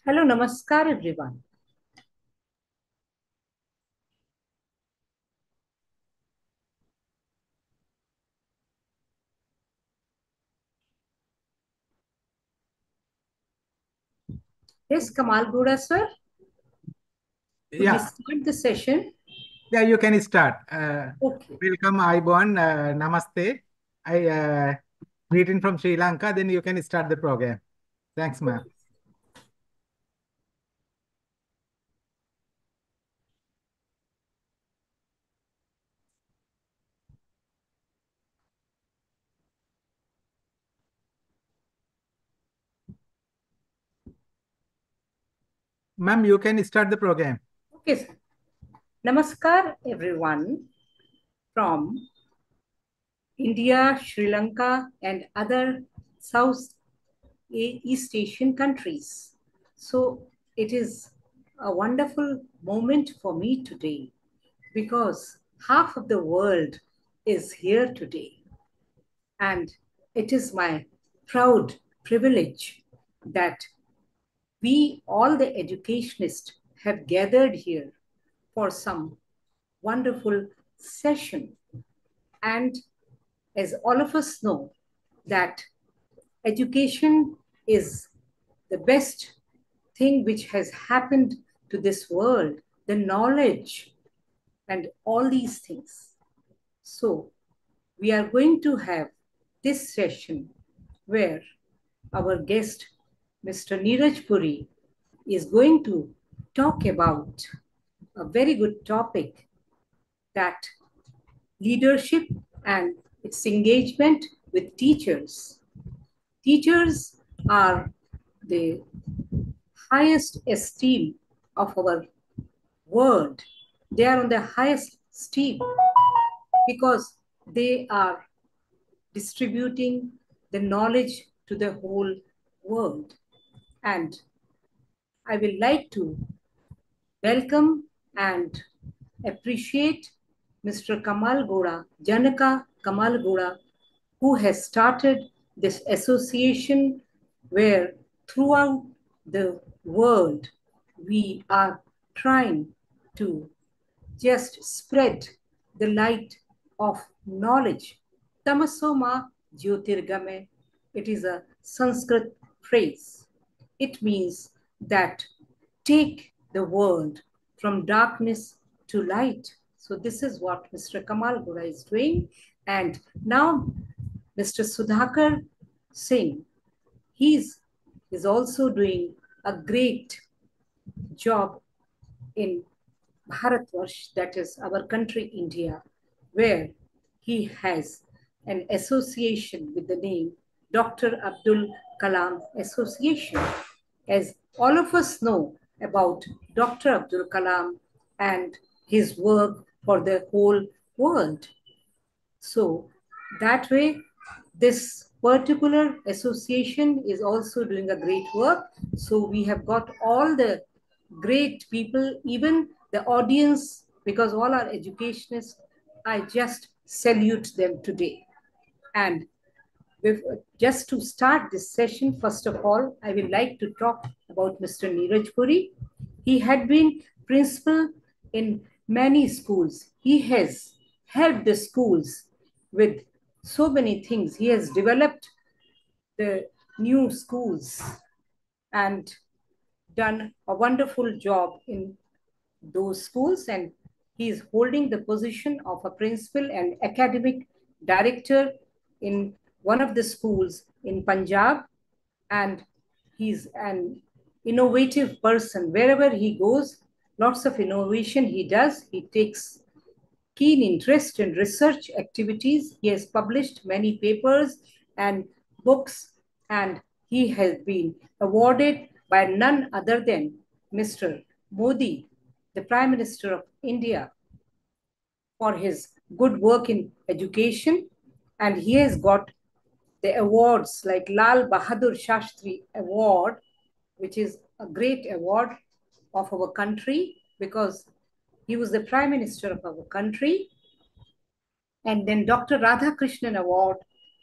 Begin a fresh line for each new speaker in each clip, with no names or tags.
Hello, Namaskar, everyone. Yes, Kamal Gouda, sir. Could we
Yeah,
start the session?
yeah, you can start.
Okay.
Welcome, Aibon. Namaste. I greeting from Sri Lanka. Then you can start the program. Thanks, ma'am.
Okay.
Ma'am, you can start the program.
Okay, sir. Namaskar, everyone from India, Sri Lanka, and other South East Asian countries. So it is a wonderful moment for me today because half of the world is here today. And it is my proud privilege that we, all the educationists, have gathered here for some wonderful session. And as all of us know, that education is the best thing which has happened to this world, the knowledge and all these things. So, we are going to have this session where our guest, Mr. Neeraj Puri, is going to talk about a very good topic, that leadership and its engagement with teachers. Teachers are the highest esteem of our world. They are on the highest esteem because they are distributing the knowledge to the whole world. And I will like to welcome and appreciate Mr. Kamal Gouda, Janaka Kamal Gouda, who has started this association where throughout the world we are trying to just spread the light of knowledge. Tamasoma Jyotirgame. It is a Sanskrit phrase. It means that take the world from darkness to light. So this is what Mr. Kamal Gura is doing. And now Mr. Sudhakar Singh, is also doing a great job in Bharatvarsh, that is our country India, where he has an association with the name Dr. Abdul Kalam Association. As all of us know about Dr. Abdul Kalam and his work for the whole world. So that way, this particular association is also doing a great work. So we have got all the great people, even the audience, because all are educationists. I just salute them today. And just to start this session, first of all, I would like to talk about Mr. Neeraj Puri. He had been principal in many schools. He has helped the schools with so many things. He has developed the new schools and done a wonderful job in those schools, and he is holding the position of a principal and academic director in one of the schools in Punjab. And he's an innovative person. Wherever he goes, lots of innovation he does. He takes keen interest in research activities. He has published many papers and books, and he has been awarded by none other than Mr. Modi, the Prime Minister of India, for his good work in education. And he has got the awards like Lal Bahadur Shastri Award, which is a great award of our country because he was the Prime Minister of our country. And then Dr. Radhakrishnan Award,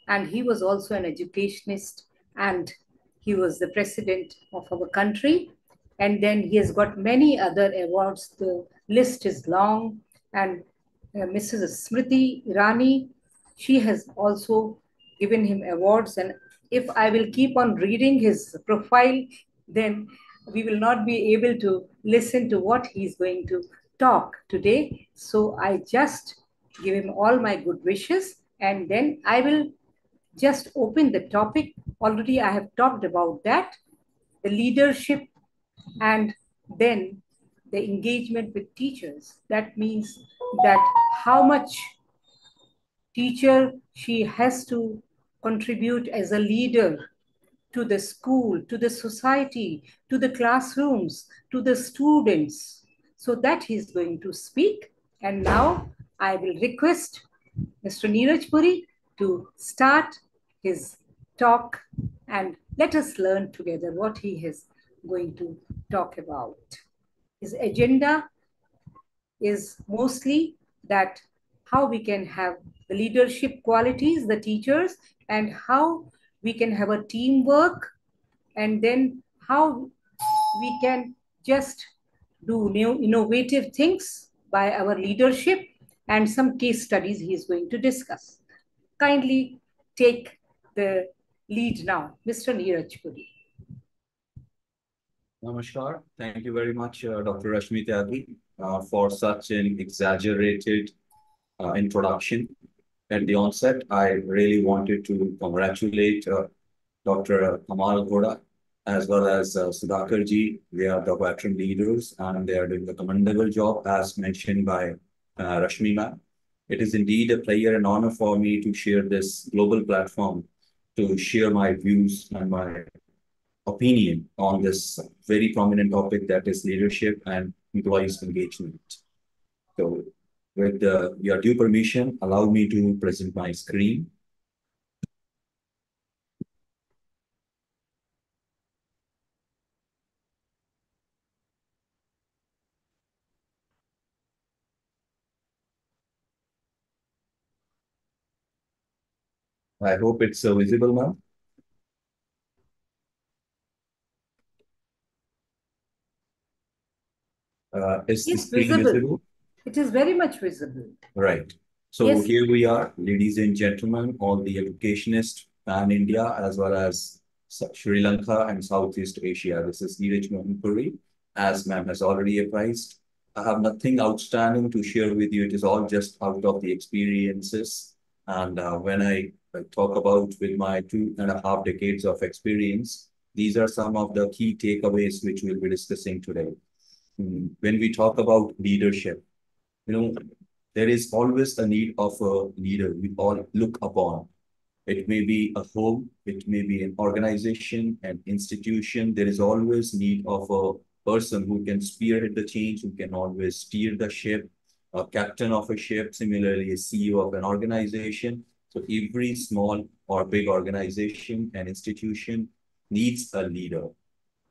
and he was also an educationist, and he was the president of our country. And then he has got many other awards. The list is long. And Mrs. Smriti Irani, she has also given him awards. And if I will keep on reading his profile, then we will not be able to listen to what he's going to talk today. So I just give him all my good wishes, and then I will just open the topic. Already I have talked about that, the leadership, and then the engagement with teachers. That means that how much teacher she has to contribute as a leader to the school, to the society, to the classrooms, to the students. So that he's going to speak. And now I will request Mr. Neeraj Puri to start his talk, and let us learn together what he is going to talk about. His agenda is mostly that how we can have the leadership qualities, the teachers, and how we can have a teamwork, and then how we can just do new innovative things by our leadership, and some case studies he is going to discuss. Kindly take the lead now, Mr. Neeraj Puri.
Namaskar. Thank you very much, Dr. Rashmi Tyagi, for such an exaggerated introduction. At the onset, I really wanted to congratulate Dr. Kamal Ghoda as well as Sudhakar ji. They are the veteran leaders and they are doing a commendable job as mentioned by Rashmi ma'am. It is indeed a pleasure and honor for me to share this global platform to share my views and my opinion on this very prominent topic, that is leadership and employees engagement. So with your due permission, allow me to present my screen. I hope it's visible now. Is the
Yes,
screen
visible.
visible?
It is very much visible.
Right. So
Yes.
here we are, ladies and gentlemen, all the educationists pan India as well as Sri Lanka and Southeast Asia. This is Neeraj Mohan Puri, as ma'am has already advised. I have nothing outstanding to share with you. It is all just out of the experiences. And when I talk about with my 2.5 decades of experience, these are some of the key takeaways which we'll be discussing today. When we talk about leadership, you know, there is always a need of a leader we all look upon. It may be a home, it may be an organization, an institution. There is always need of a person who can spearhead the change, who can always steer the ship, a captain of a ship, similarly a CEO of an organization. So every small or big organization and institution needs a leader.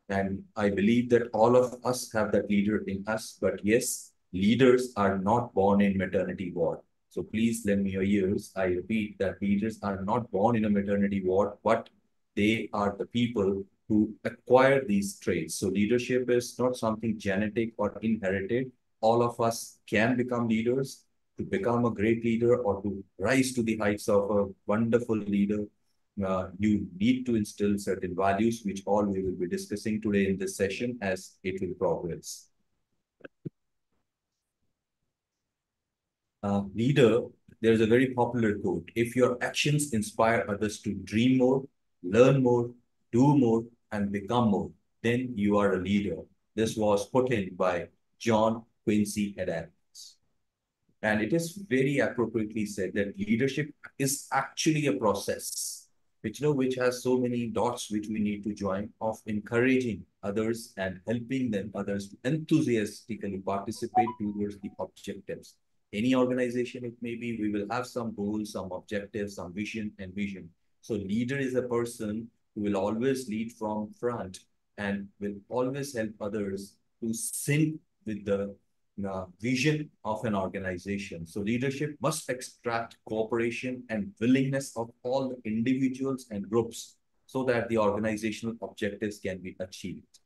And I believe that all of us have that leader in us. But yes, leaders are not born in maternity ward. So please lend me your ears. I repeat that leaders are not born in a maternity ward, but they are the people who acquire these traits. So leadership is not something genetic or inherited. All of us can become leaders. To become a great leader or to rise to the heights of a wonderful leader, you need to instill certain values, which all we will be discussing today in this session as it will progress. Leader, there's a very popular quote: if your actions inspire others to dream more, learn more, do more, and become more, then you are a leader. This was put in by John Quincy Adams. And it is very appropriately said that leadership is actually a process which has so many dots which we need to join, of encouraging others and helping them others to enthusiastically participate towards the objectives. Any organization it may be, we will have some goals, some objectives, some vision and vision. So leader is a person who will always lead from front and will always help others to sync with the vision of an organization. So leadership must extract cooperation and willingness of all the individuals and groups so that the organizational objectives can be achieved.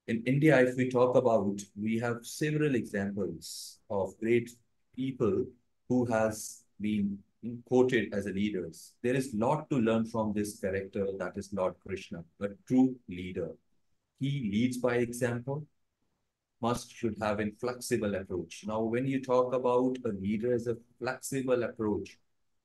In India, if we talk about, we have several examples of great people who has been quoted as a leaders. There is lot to learn from this character, that is Lord Krishna, a true leader. He leads by example, should have a flexible approach. Now, when you talk about a leader as a flexible approach,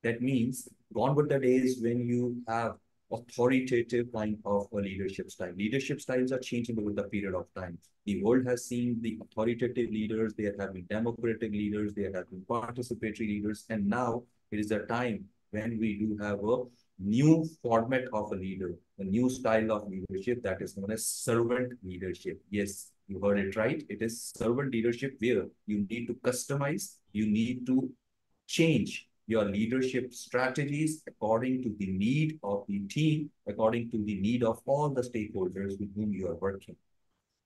that means gone were the days when you have authoritative kind of a leadership style. Leadership styles are changing over the period of time. The world has seen the authoritative leaders, there have been democratic leaders, there have been participatory leaders, and now it is a time when we do have a new format of a leader, a new style of leadership that is known as servant leadership. Yes, you heard it right. It is servant leadership where you need to customize, you need to change your leadership strategies according to the need of the team, according to the need of all the stakeholders with whom you are working.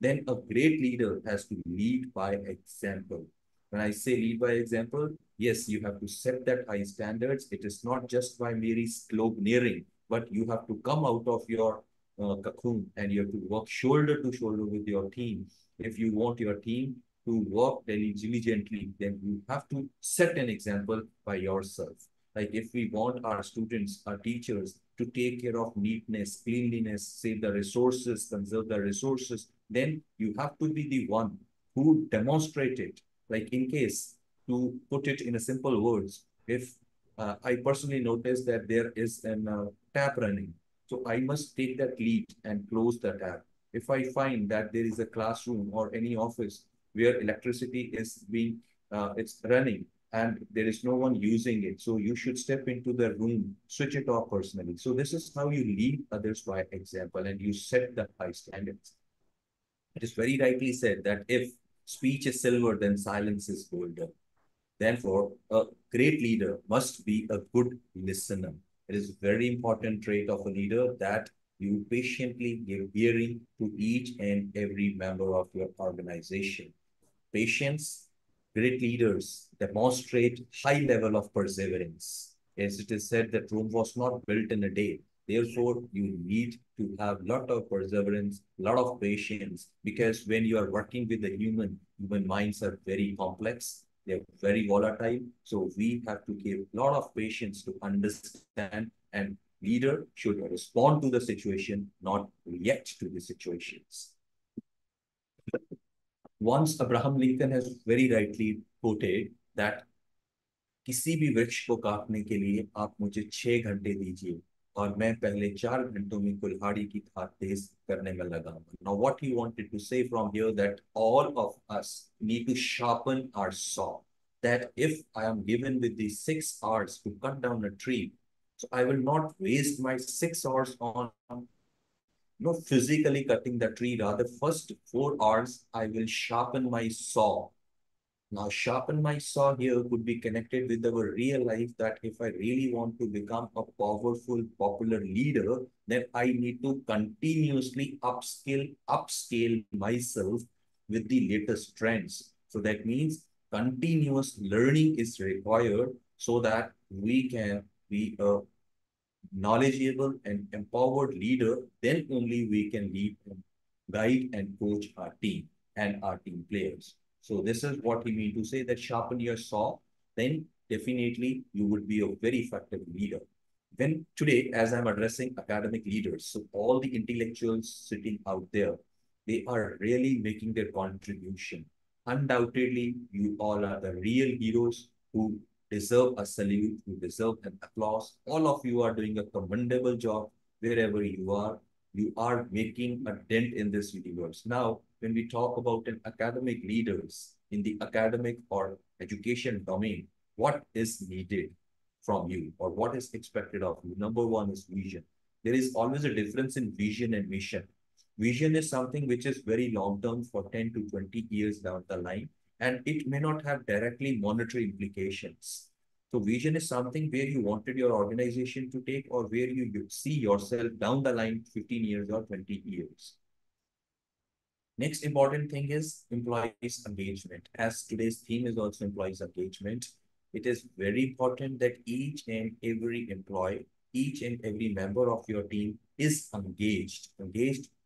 Then a great leader has to lead by example. When I say lead by example, yes, you have to set that high standards. It is not just by mere sloganeering, but you have to come out of your cocoon and you have to work shoulder to shoulder with your team. If you want your team to work diligently, then you have to set an example by yourself. Like if we want our students, our teachers to take care of neatness, cleanliness, save the resources, conserve the resources, then you have to be the one who demonstrate it. Like in case, to put it in a simple words, if I personally notice that there is an tap running, so I must take that lead and close the tap. If I find that there is a classroom or any office where electricity is being, it's running and there is no one using it, so you should step into the room, switch it off personally. So this is how you lead others by example and you set the high standards. It is very rightly said that if speech is silver, then silence is golden. Therefore, a great leader must be a good listener. It is a very important trait of a leader that you patiently give hearing to each and every member of your organization. Patience, great leaders demonstrate high level of perseverance. As it is said that Rome was not built in a day. Therefore, you need to have a lot of perseverance, a lot of patience, because when you are working with the human minds are very complex, they're very volatile. So we have to give a lot of patience to understand, and leader should respond to the situation, not react to the situations. Once Abraham Lincoln has very rightly quoted that किसी भी वृक्ष को काटने के लिए आप मुझे 6 घंटे दीजिए और मैं पहले 4 घंटों में कुल्हाड़ी की धार तेज करने में लगाऊंगा. Now what he wanted to say from here that all of us need to sharpen our saw. That if I am given with the 6 hours to cut down a tree, so I will not waste my 6 hours on physically cutting the tree. Rather, first 4 hours I will sharpen my saw. Now, sharpen my saw here could be connected with our real life that if I really want to become a powerful, popular leader, then I need to continuously upscale myself with the latest trends. So that means continuous learning is required so that we can be a knowledgeable and empowered leader. Then only we can lead and guide and coach our team and our team players. So this is what we mean to say that sharpen your saw, then definitely you would be a very effective leader. Then today, as I'm addressing academic leaders, so all the intellectuals sitting out there, they are really making their contribution. Undoubtedly, you all are the real heroes who deserve a salute, who deserve an applause. All of you are doing a commendable job wherever you are. You are making a dent in this universe. Now, when we talk about an academic leaders in the academic or education domain, what is needed from you or what is expected of you? Number one is vision. There is always a difference in vision and mission. Vision is something which is very long term for 10 to 20 years down the line, and it may not have directly monetary implications. So vision is something where you wanted your organization to take or where you see yourself down the line 15 years or 20 years. Next important thing is employees engagement. As today's theme is also employees engagement, it is very important that each and every employee, each and every member of your team is engaged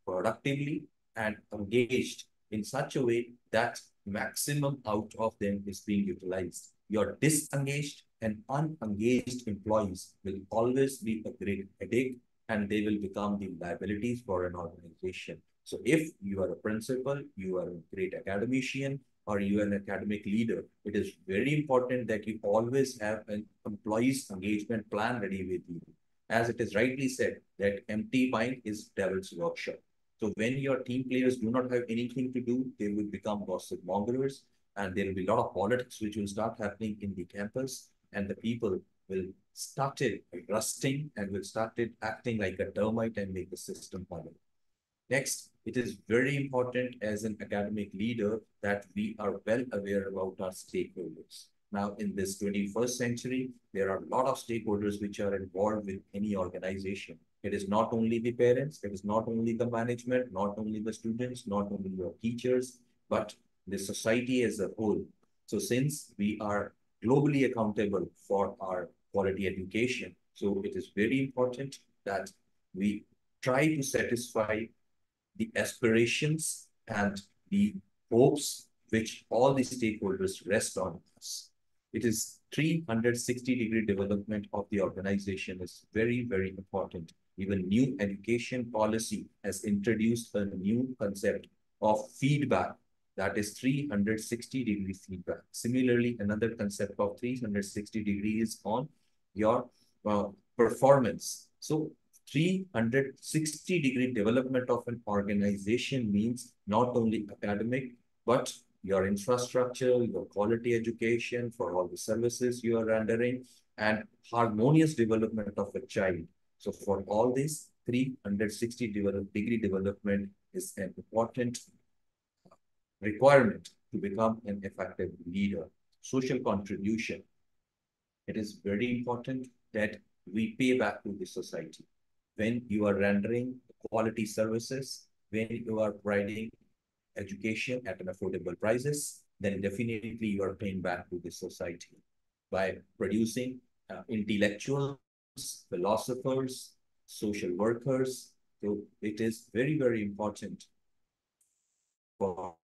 productively, and engaged in such a way that maximum out of them is being utilized. Your disengaged and unengaged employees will always be a great headache, and they will become the liabilities for an organization. So if you are a principal, you are a great academician, or you are an academic leader, it is very important that you always have an employees engagement plan ready with you. As it is rightly said, that empty mind is devil's workshop. So when your team players do not have anything to do, they will become gossip mongers, and there will be a lot of politics which will start happening in the campus, and the people will started rusting and will started acting like a termite and make the system hollow. Next, it is very important as an academic leader that we are well aware about our stakeholders. Now, in this 21st century, there are a lot of stakeholders which are involved with any organization. It is not only the parents, it is not only the management, not only the students, not only your teachers, but the society as a whole. So since we are globally accountable for our quality education, so it is very important that we try to satisfy the aspirations and the hopes which all the stakeholders rest on us. It is 360-degree development of the organization is very, very important. Even new education policy has introduced a new concept of feedback, that is 360-degree feedback. Similarly, another concept of 360 degrees on your performance. So 360-degree development of an organization means not only academic, but your infrastructure, your quality education for all the services you are rendering, and harmonious development of a child. So for all this, 360-degree development is an important requirement to become an effective leader. Social contribution. It is very important that we pay back to the society. When you are rendering quality services, when you are providing education at an affordable prices, then definitely you are paying back to the society by producing intellectuals, philosophers, social workers. So it is very, very important for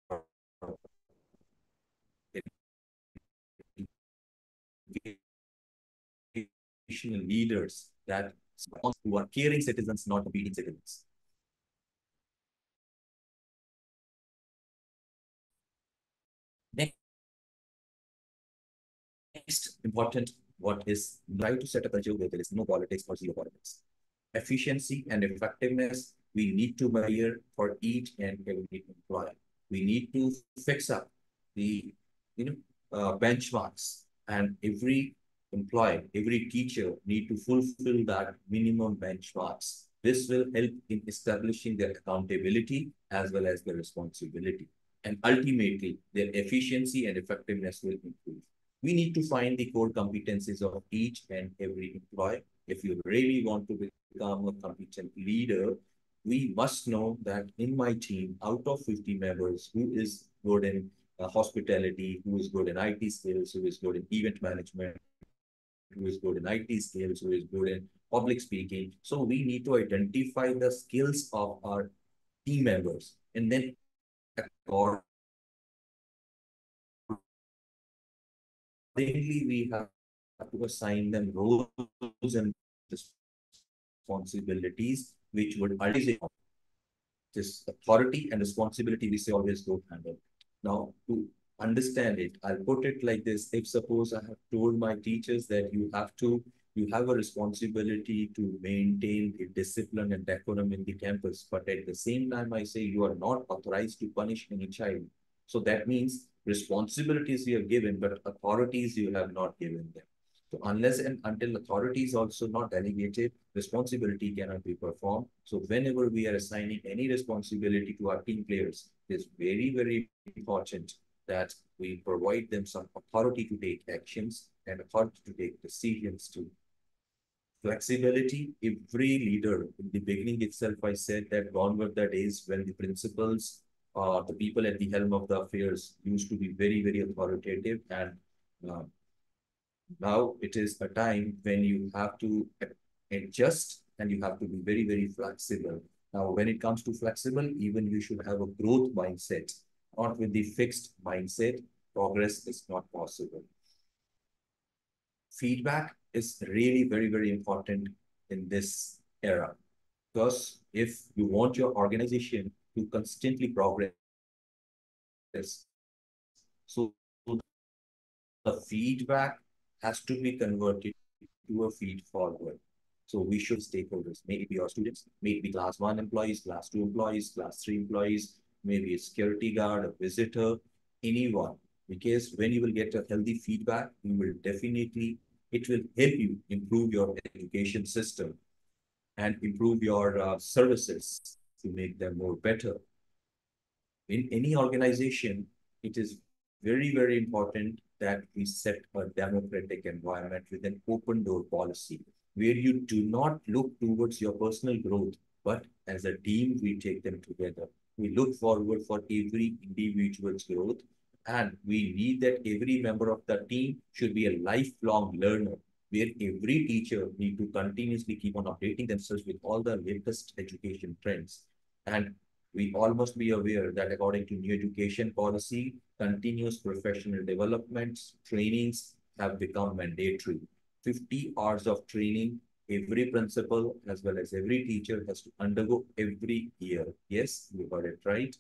educational leaders that who are caring citizens, not obedient citizens. Next important, what is try to set a culture where there is no politics or zero politics. Efficiency and effectiveness, we need to measure for each and every employee. We need to fix up the benchmarks, and every employee, every teacher need to fulfill that minimum benchmarks. This will help in establishing their accountability as well as their responsibility. And ultimately, their efficiency and effectiveness will improve. We need to find the core competencies of each and every employee. If you really want to become a competent leader, we must know that in my team, out of 50 members, who is good in hospitality, who is good in IT skills, who is good in event management, who is good in IT skills, who is good in public speaking. So we need to identify the skills of our team members, and then accordingly we have to assign them roles and responsibilities which would ultimately this authority and responsibility we say always go hand in hand. Now, to understand it, I'll put it like this. If suppose I have told my teachers that you have a responsibility to maintain the discipline and decorum in the campus, but at the same time, I say you are not authorized to punish any child. So that means responsibilities you have given, but authorities you have not given them. So unless and until authority is also not delegated, responsibility cannot be performed. So whenever we are assigning any responsibility to our team players, it's very, very important that we provide them some authority to take actions and authority to take decisions too. Flexibility, every leader, in the beginning itself, I said that gone were the days when the principals, the people at the helm of the affairs used to be very, very authoritative, and uh, now it is a time when you have to adjust and you have to be very, very flexible. Now, when it comes to flexible, even you should have a growth mindset, not with the fixed mindset. Progress is not possible. Feedback is really very, very important in this era. Because if you want your organization to constantly progress, so the feedback has to be converted to a feed forward. So we should stakeholders, maybe your students, maybe class 1 employees, class 2 employees, class 3 employees, maybe a security guard, a visitor, anyone. Because when you will get a healthy feedback, you will definitely, it will help you improve your education system and improve your services to make them more better. In any organization, it is very, very important that we set a democratic environment with an open door policy where you do not look towards your personal growth, but as a team, we take them together. We look forward for every individual's growth, and we need that every member of the team should be a lifelong learner, where every teacher need to continuously keep on updating themselves with all the latest education trends. And we all must be aware that according to new education policy, continuous professional developments, trainings have become mandatory. 50 hours of training, every principal as well as every teacher has to undergo every year. Yes, you got it right.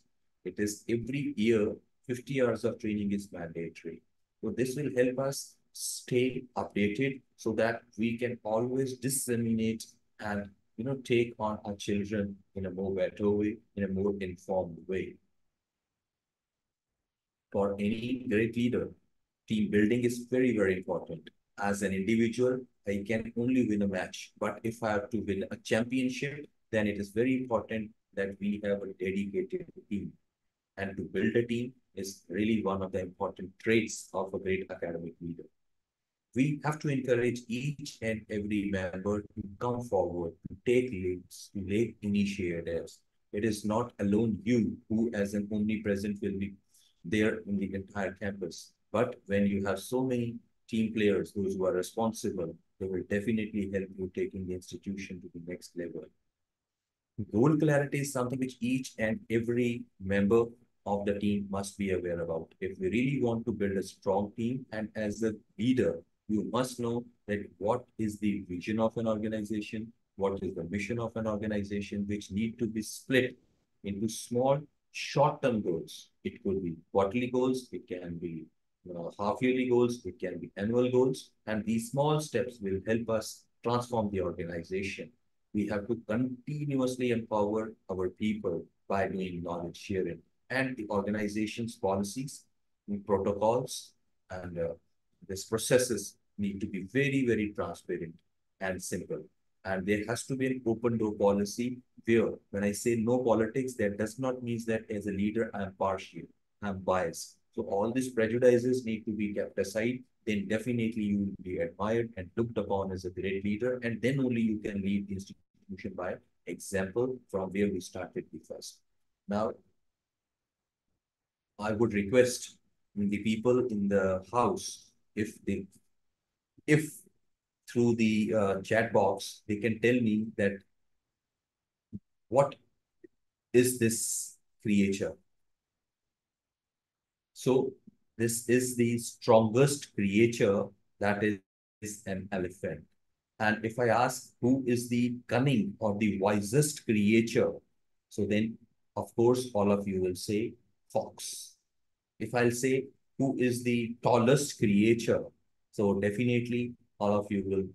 It is every year, 50 hours of training is mandatory. So this will help us stay updated so that we can always disseminate and take on our children in a more better way, in a more informed way. For any great leader, team building is very, very important. As an individual, I can only win a match. But if I have to win a championship, then it is very important that we have a dedicated team. And to build a team is really one of the important traits of a great academic leader. We have to encourage each and every member to come forward, to take leads, to take initiatives. It is not alone you who, as an omnipresent, will be there in the entire campus. But when you have so many team players, those who are responsible, they will definitely help you taking the institution to the next level. Goal clarity is something which each and every member of the team must be aware about. If we really want to build a strong team, and as a leader, you must know that what is the vision of an organization, what is the mission of an organization, which need to be split into small, short-term goals. It could be quarterly goals, it can be half-yearly goals, it can be annual goals, and these small steps will help us transform the organization. We have to continuously empower our people by doing knowledge sharing, and the organization's policies, protocols, and these processes need to be very, very transparent and simple. And there has to be an open door policy where, when I say no politics, that does not mean that as a leader, I'm partial, I'm biased. So all these prejudices need to be kept aside. Then definitely you will be admired and looked upon as a great leader. And then only you can lead the institution by example from where we started the first. Now, I would request the people in the house, if through the chat box, they can tell me that what is this creature? So this is the strongest creature, that is an elephant. And if I ask who is the cunning or the wisest creature, so then of course all of you will say fox. If I'll say who is the tallest creature, so definitely all of you will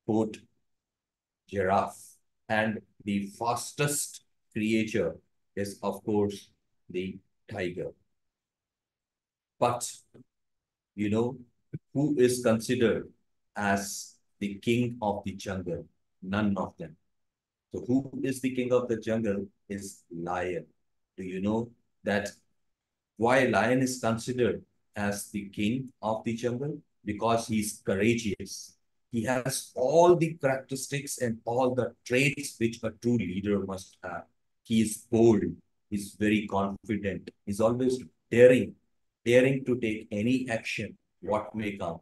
quote giraffe. And the fastest creature is of course the tiger. But who is considered as the king of the jungle? None of them. So who is the king of the jungle is lion. Do you know that why lion is considered as the king of the jungle? Because he's courageous. He has all the characteristics and all the traits which a true leader must have. He is bold. He's very confident. He's always daring to take any action, what may come.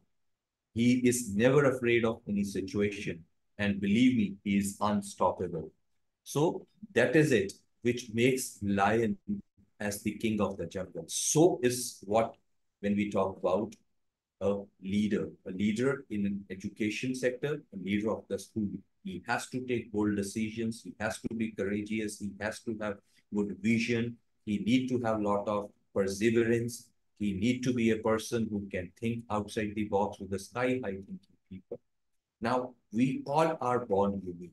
He is never afraid of any situation. And believe me, he is unstoppable. So that is it, which makes lion as the king of the jungle. So is what when we talk about a leader in an education sector, a leader of the school. He has to take bold decisions. He has to be courageous. He has to have good vision. He need to have a lot of perseverance. He need to be a person who can think outside the box with the sky high thinking people. Now, we all are born unique.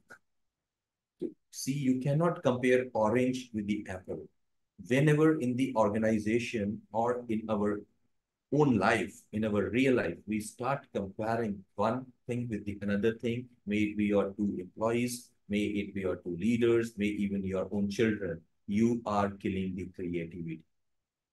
See, you cannot compare orange with the apple. Whenever in the organization or in our own life, in our real life, we start comparing one thing with the another thing, may it be your two employees, may it be your two leaders, may even your own children, you are killing the creativity.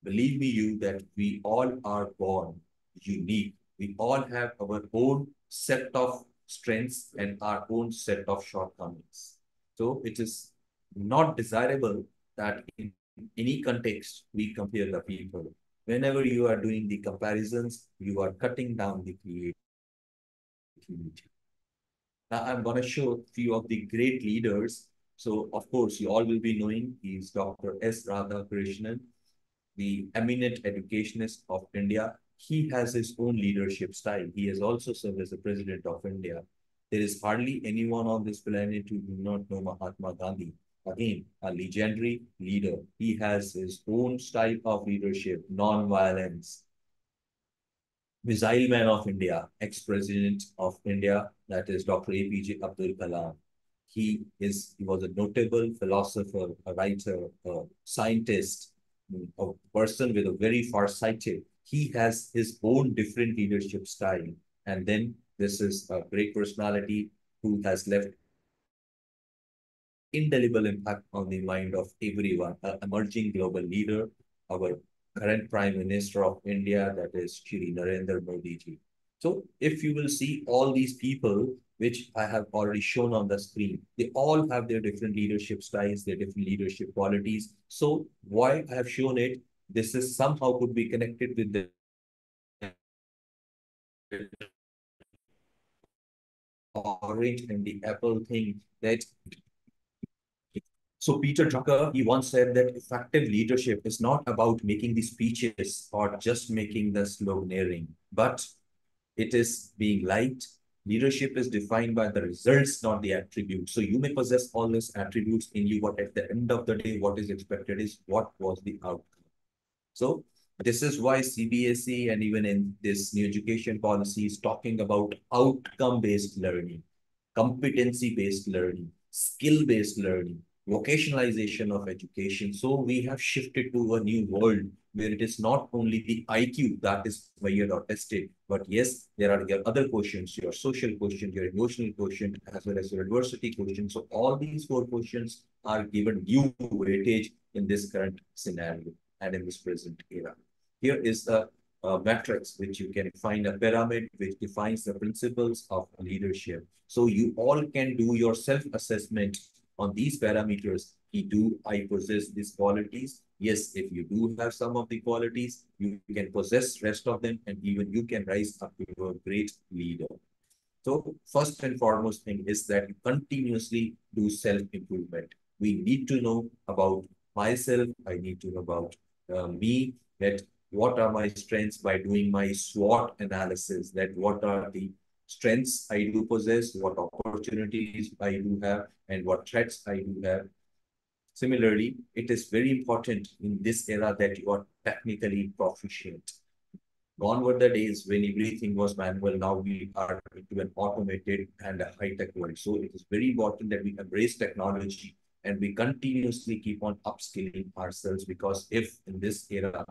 Believe me, you that we all are born unique. We all have our own set of strengths and our own set of shortcomings. So it is not desirable that in any context we compare the people. Whenever you are doing the comparisons, you are cutting down the creativity. Now I'm going to show a few of the great leaders. So of course, you all will be knowing he's Dr. S. Radhakrishnan, the eminent educationist of India. He has his own leadership style. He has also served as the president of India. There is hardly anyone on this planet who do not know Mahatma Gandhi. Again, a legendary leader. He has his own style of leadership, non-violence. Missile Man of India, ex-president of India, that is Dr. APJ Abdul Kalam. He was a notable philosopher, a writer, a scientist, a person with a very far-sighted. He has his own different leadership style. And then this is a great personality who has left indelible impact on the mind of everyone, an emerging global leader, our current Prime Minister of India, that is Shri Narendra Modi ji. So if you will see all these people, which I have already shown on the screen, they all have their different leadership styles, their different leadership qualities. So why I have shown it, this is somehow could be connected with the orange and the apple thing that so Peter Drucker, he once said that effective leadership is not about making the speeches or just making the sloganeering, but it is being liked. Leadership is defined by the results, not the attributes. So you may possess all these attributes in you, but at the end of the day, what is expected is what was the outcome. So this is why CBSE and even in this new education policy is talking about outcome-based learning, competency-based learning, skill-based learning, vocationalization of education. So we have shifted to a new world where it is not only the IQ that is measured or tested, but yes, there are your other questions, your social quotient, your emotional quotient, as well as your adversity quotient. So all these four questions are given due weightage in this current scenario and in this present era. Here is a matrix which you can find a pyramid which defines the principles of leadership. So you all can do your self-assessment on these parameters. Do I possess these qualities? Yes, if you do have some of the qualities, you can possess rest of them, and even you can rise up to a great leader. So first and foremost thing is that you continuously do self-improvement. We need to know about myself. I need to know about me, that what are my strengths by doing my SWOT analysis, that what are the strengths I do possess, what opportunities I do have, and what threats I do have. Similarly, it is very important in this era that you are technically proficient. Gone were the days when everything was manual. Now we are into an automated and a high-tech world. So it is very important that we embrace technology and we continuously keep on upskilling ourselves, because if in this era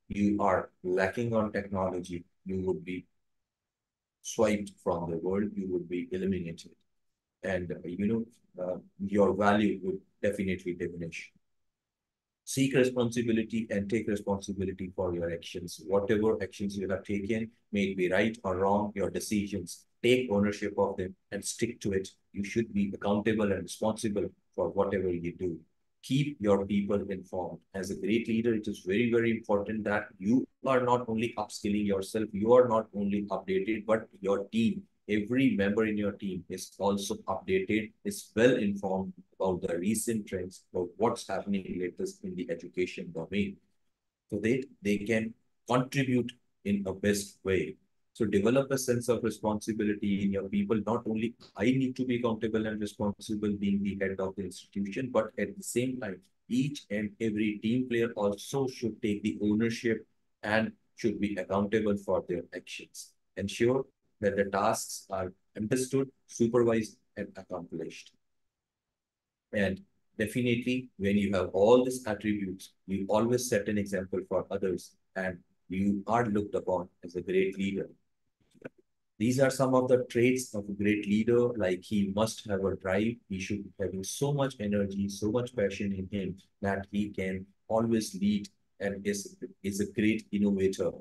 you are lacking on technology, you would be swiped from the world, you would be eliminated. And, your value would definitely diminish. Seek responsibility and take responsibility for your actions. Whatever actions you have taken, may it be right or wrong, your decisions, take ownership of them and stick to it. You should be accountable and responsible for whatever you do. Keep your people informed. As a great leader, it is very, very important that you are not only upskilling yourself, you are not only updated, but your team, every member in your team is also updated, is well informed about the recent trends, about what's happening latest in the education domain, so that they can contribute in a best way. So develop a sense of responsibility in your people. Not only I need to be accountable and responsible being the head of the institution, but at the same time, each and every team player also should take the ownership and should be accountable for their actions. Ensure that the tasks are understood, supervised, and accomplished. And definitely, when you have all these attributes, you always set an example for others and you are looked upon as a great leader. These are some of the traits of a great leader. Like, he must have a drive. He should be having so much energy, so much passion in him that he can always lead and is a great innovator.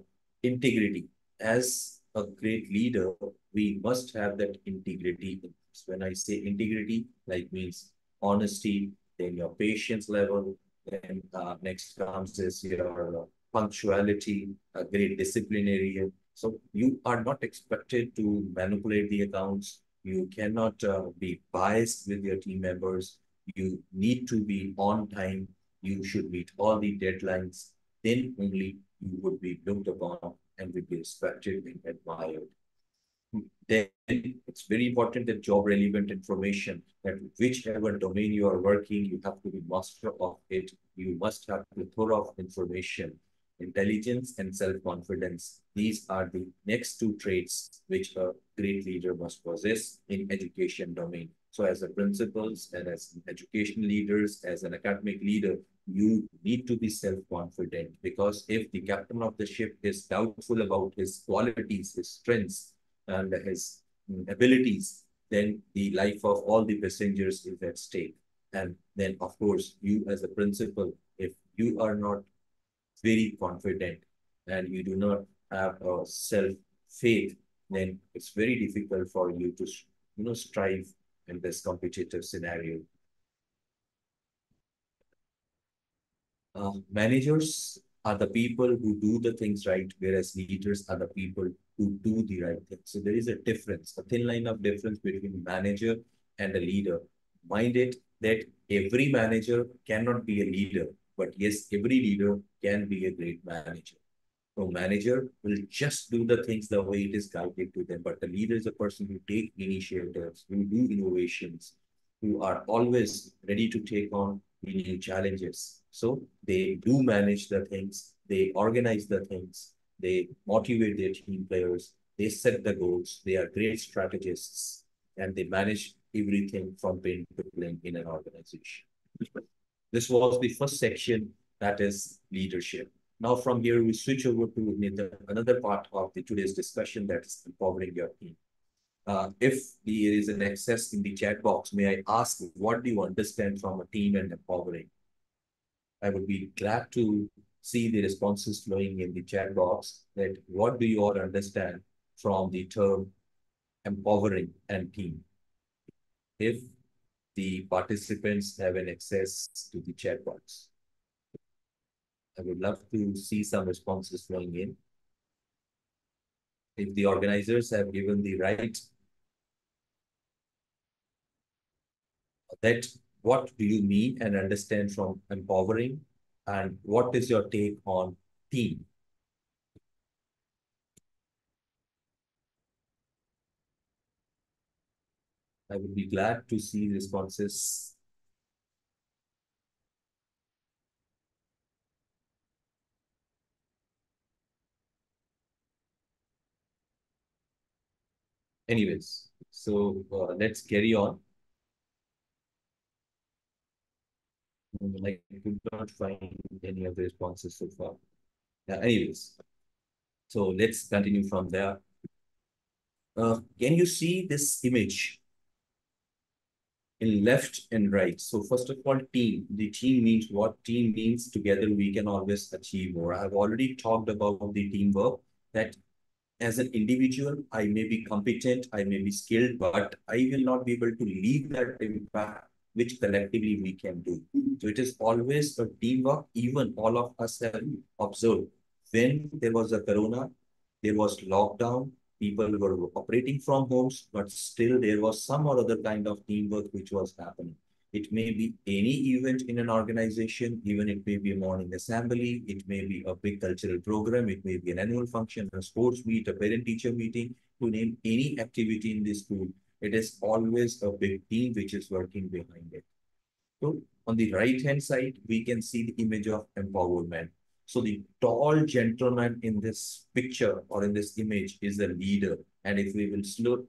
Integrity. As a great leader, we must have that integrity in us. When I say integrity, like means honesty, then your patience level, then next comes is your punctuality, a great disciplinarian. So you are not expected to manipulate the accounts. You cannot be biased with your team members. You need to be on time. You should meet all the deadlines. Then only you would be looked upon and will be respected and admired. Then it's very important that job relevant information, that whichever domain you are working, you have to be master of it. You must have plethora of information. Intelligence and self-confidence. These are the next two traits which a great leader must possess in education domain. So as a principals and as education leaders, as an academic leader, you need to be self-confident, because if the captain of the ship is doubtful about his qualities, his strengths, and his abilities, then the life of all the passengers is at stake. And then, of course, you as a principal, if you are not very confident and you do not have a self-faith, then it's very difficult for you to, strive in this competitive scenario. Managers are the people who do the things right, whereas leaders are the people who do the right thing. So there is a difference, a thin line of difference between a manager and a leader. Mind it that every manager cannot be a leader, but yes, every leader can be a great manager. So manager will just do the things the way it is guided to them, but the leader is a person who take initiatives, who do innovations, who are always ready to take on the new challenges. So they do manage the things, they organize the things, they motivate their team players, they set the goals, they are great strategists, and they manage everything from pin to pin in an organization. This was the first section, that is leadership. Now from here, we switch over to another part of the today's discussion, that is empowering your team. If there is an access in the chat box, may I ask, what do you understand from a team and empowering? I would be glad to see the responses flowing in the chat box, that what do you all understand from the term empowering and team? If the participants have an access to the chat box, I would love to see some responses flowing in. If the organizers have given the right, that what do you mean and understand from empowering, and what is your take on team? I would be glad to see responses. Anyways, so let's carry on. I could not find any of the responses so far. Anyways, so let's continue from there. Can you see this image in left and right? So first of all, team. The team means what? Team means together we can always achieve more. I've already talked about the teamwork, that as an individual, I may be competent, I may be skilled, but I will not be able to leave that impact which collectively we can do. So it is always a teamwork. Even all of us have observed, when there was a corona, there was lockdown, People were operating from homes, but still there was some or other kind of teamwork which was happening. It may be any event in an organization, even it may be a morning assembly, it may be a big cultural program, it may be an annual function, a sports meet, a parent-teacher meeting, to name any activity in the school. It is always a big team which is working behind it. So on the right-hand side, we can see the image of empowerment. So the tall gentleman in this picture or in this image is the leader. And if we will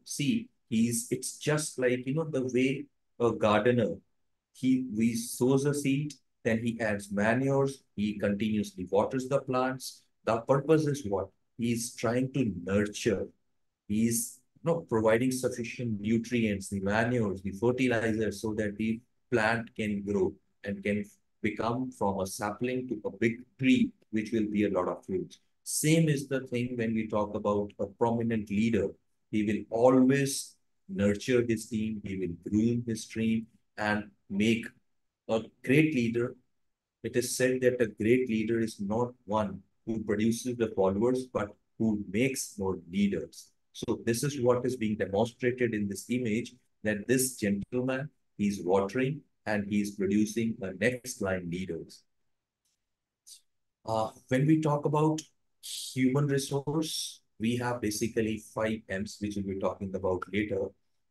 see, it's just like, the way a gardener, we sows a seed, then he adds manures, he continuously waters the plants. The purpose is what? He's trying to nurture. He's providing sufficient nutrients, the manures, the fertilizers, so that the plant can grow and can become from a sapling to a big tree, which will be a lot of fruits. Same is the thing when we talk about a prominent leader. He will always nurture his team, he will groom his team and make a great leader. It is said that a great leader is not one who produces the followers, but who makes more leaders. So this is what is being demonstrated in this image, that this gentleman, he's watering and he's producing the next line leaders. When we talk about human resource, we have basically 5 M's, which we'll be talking about later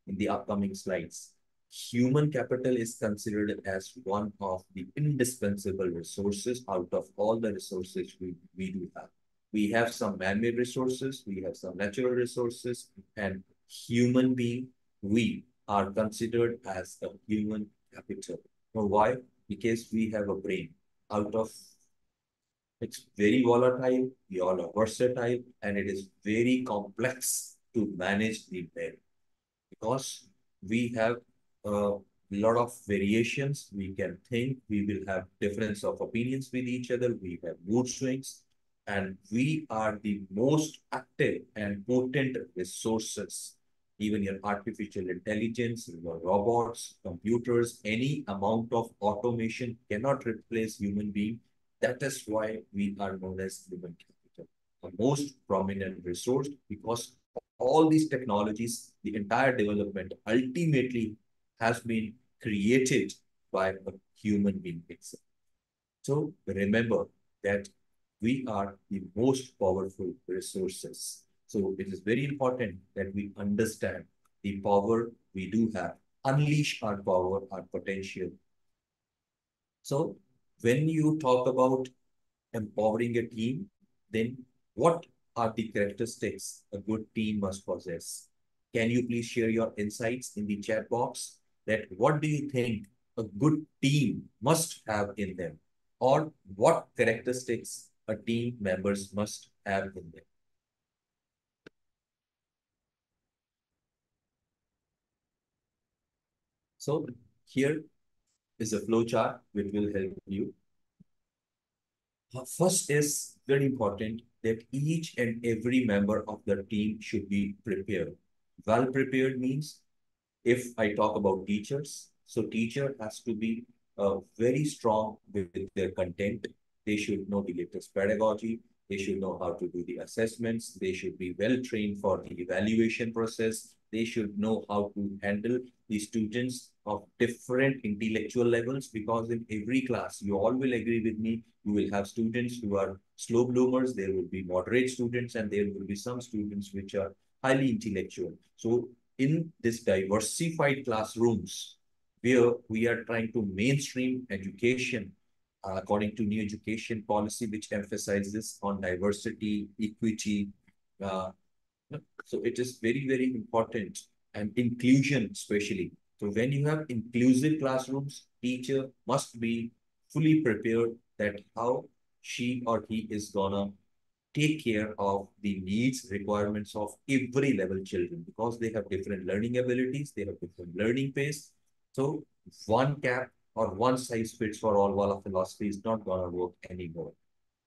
in the upcoming slides. Human capital is considered as one of the indispensable resources out of all the resources we do have. We have some man-made resources, we have some natural resources, and human being, we are considered as a human capital. Now, why? Because we have a brain. It's very volatile, we all are versatile, and it is very complex to manage the brain because we have a lot of variations. We can think, we will have difference of opinions with each other, we have mood swings, and we are the most active and potent resources. Even your artificial intelligence, your robots, computers, any amount of automation cannot replace human being. That is why we are known as human capital, the most prominent resource, because all these technologies, the entire development ultimately has been created by a human being itself. So remember that we are the most powerful resources. So it is very important that we understand the power we do have, unleash our power, our potential. So when you talk about empowering a team, then what are the characteristics a good team must possess? Can you please share your insights in the chat box that what do you think a good team must have in them? Or what characteristics a team members must have in them? So here is a flow chart which will help you. First is very important that each and every member of the team should be prepared. Well prepared means, if I talk about teachers, so teacher has to be very strong with their content. They should know the latest pedagogy. They should know how to do the assessments. They should be well trained for the evaluation process. They should know how to handle the students of different intellectual levels, because in every class, you all will agree with me, you will have students who are slow bloomers, there will be moderate students, and there will be some students which are highly intellectual. So in this diversified classrooms, where we are trying to mainstream education according to new education policy, which emphasizes on diversity, equity. Uh, so it is very, very important, and inclusion especially. So when you have inclusive classrooms, teacher must be fully prepared that how she or he is gonna take care of the needs, requirements of every level children, because they have different learning abilities, they have different learning pace. So one cap or one size fits for all wala philosophy is not gonna work anymore.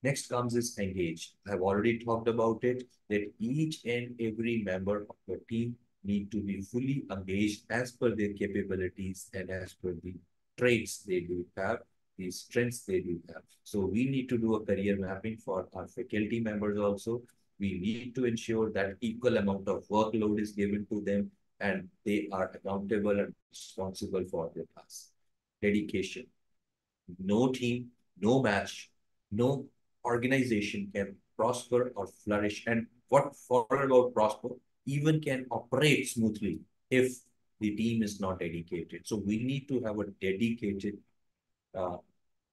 Next comes is engaged. I've already talked about it, that each and every member of the team need to be fully engaged as per their capabilities and as per the traits they do have, the strengths they do have. So we need to do a career mapping for our faculty members also. We need to ensure that equal amount of workload is given to them and they are accountable and responsible for their task. Dedication. No team, no match, no organization can prosper or flourish. And what for about prosper, even can operate smoothly if the team is not dedicated. So we need to have a dedicated uh,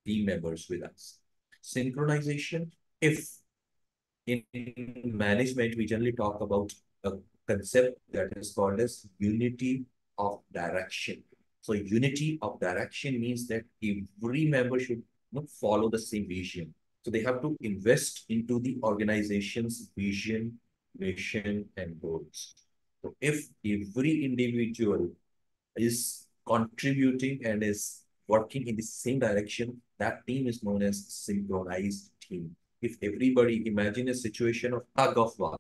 team members with us. Synchronization, if in management, we generally talk about a concept that is called as unity of direction. So unity of direction means that every member should follow the same vision. So they have to invest into the organization's vision, mission, and goals. So if every individual is contributing and is working in the same direction, that team is known as synchronized team. If everybody imagine a situation of tug of war.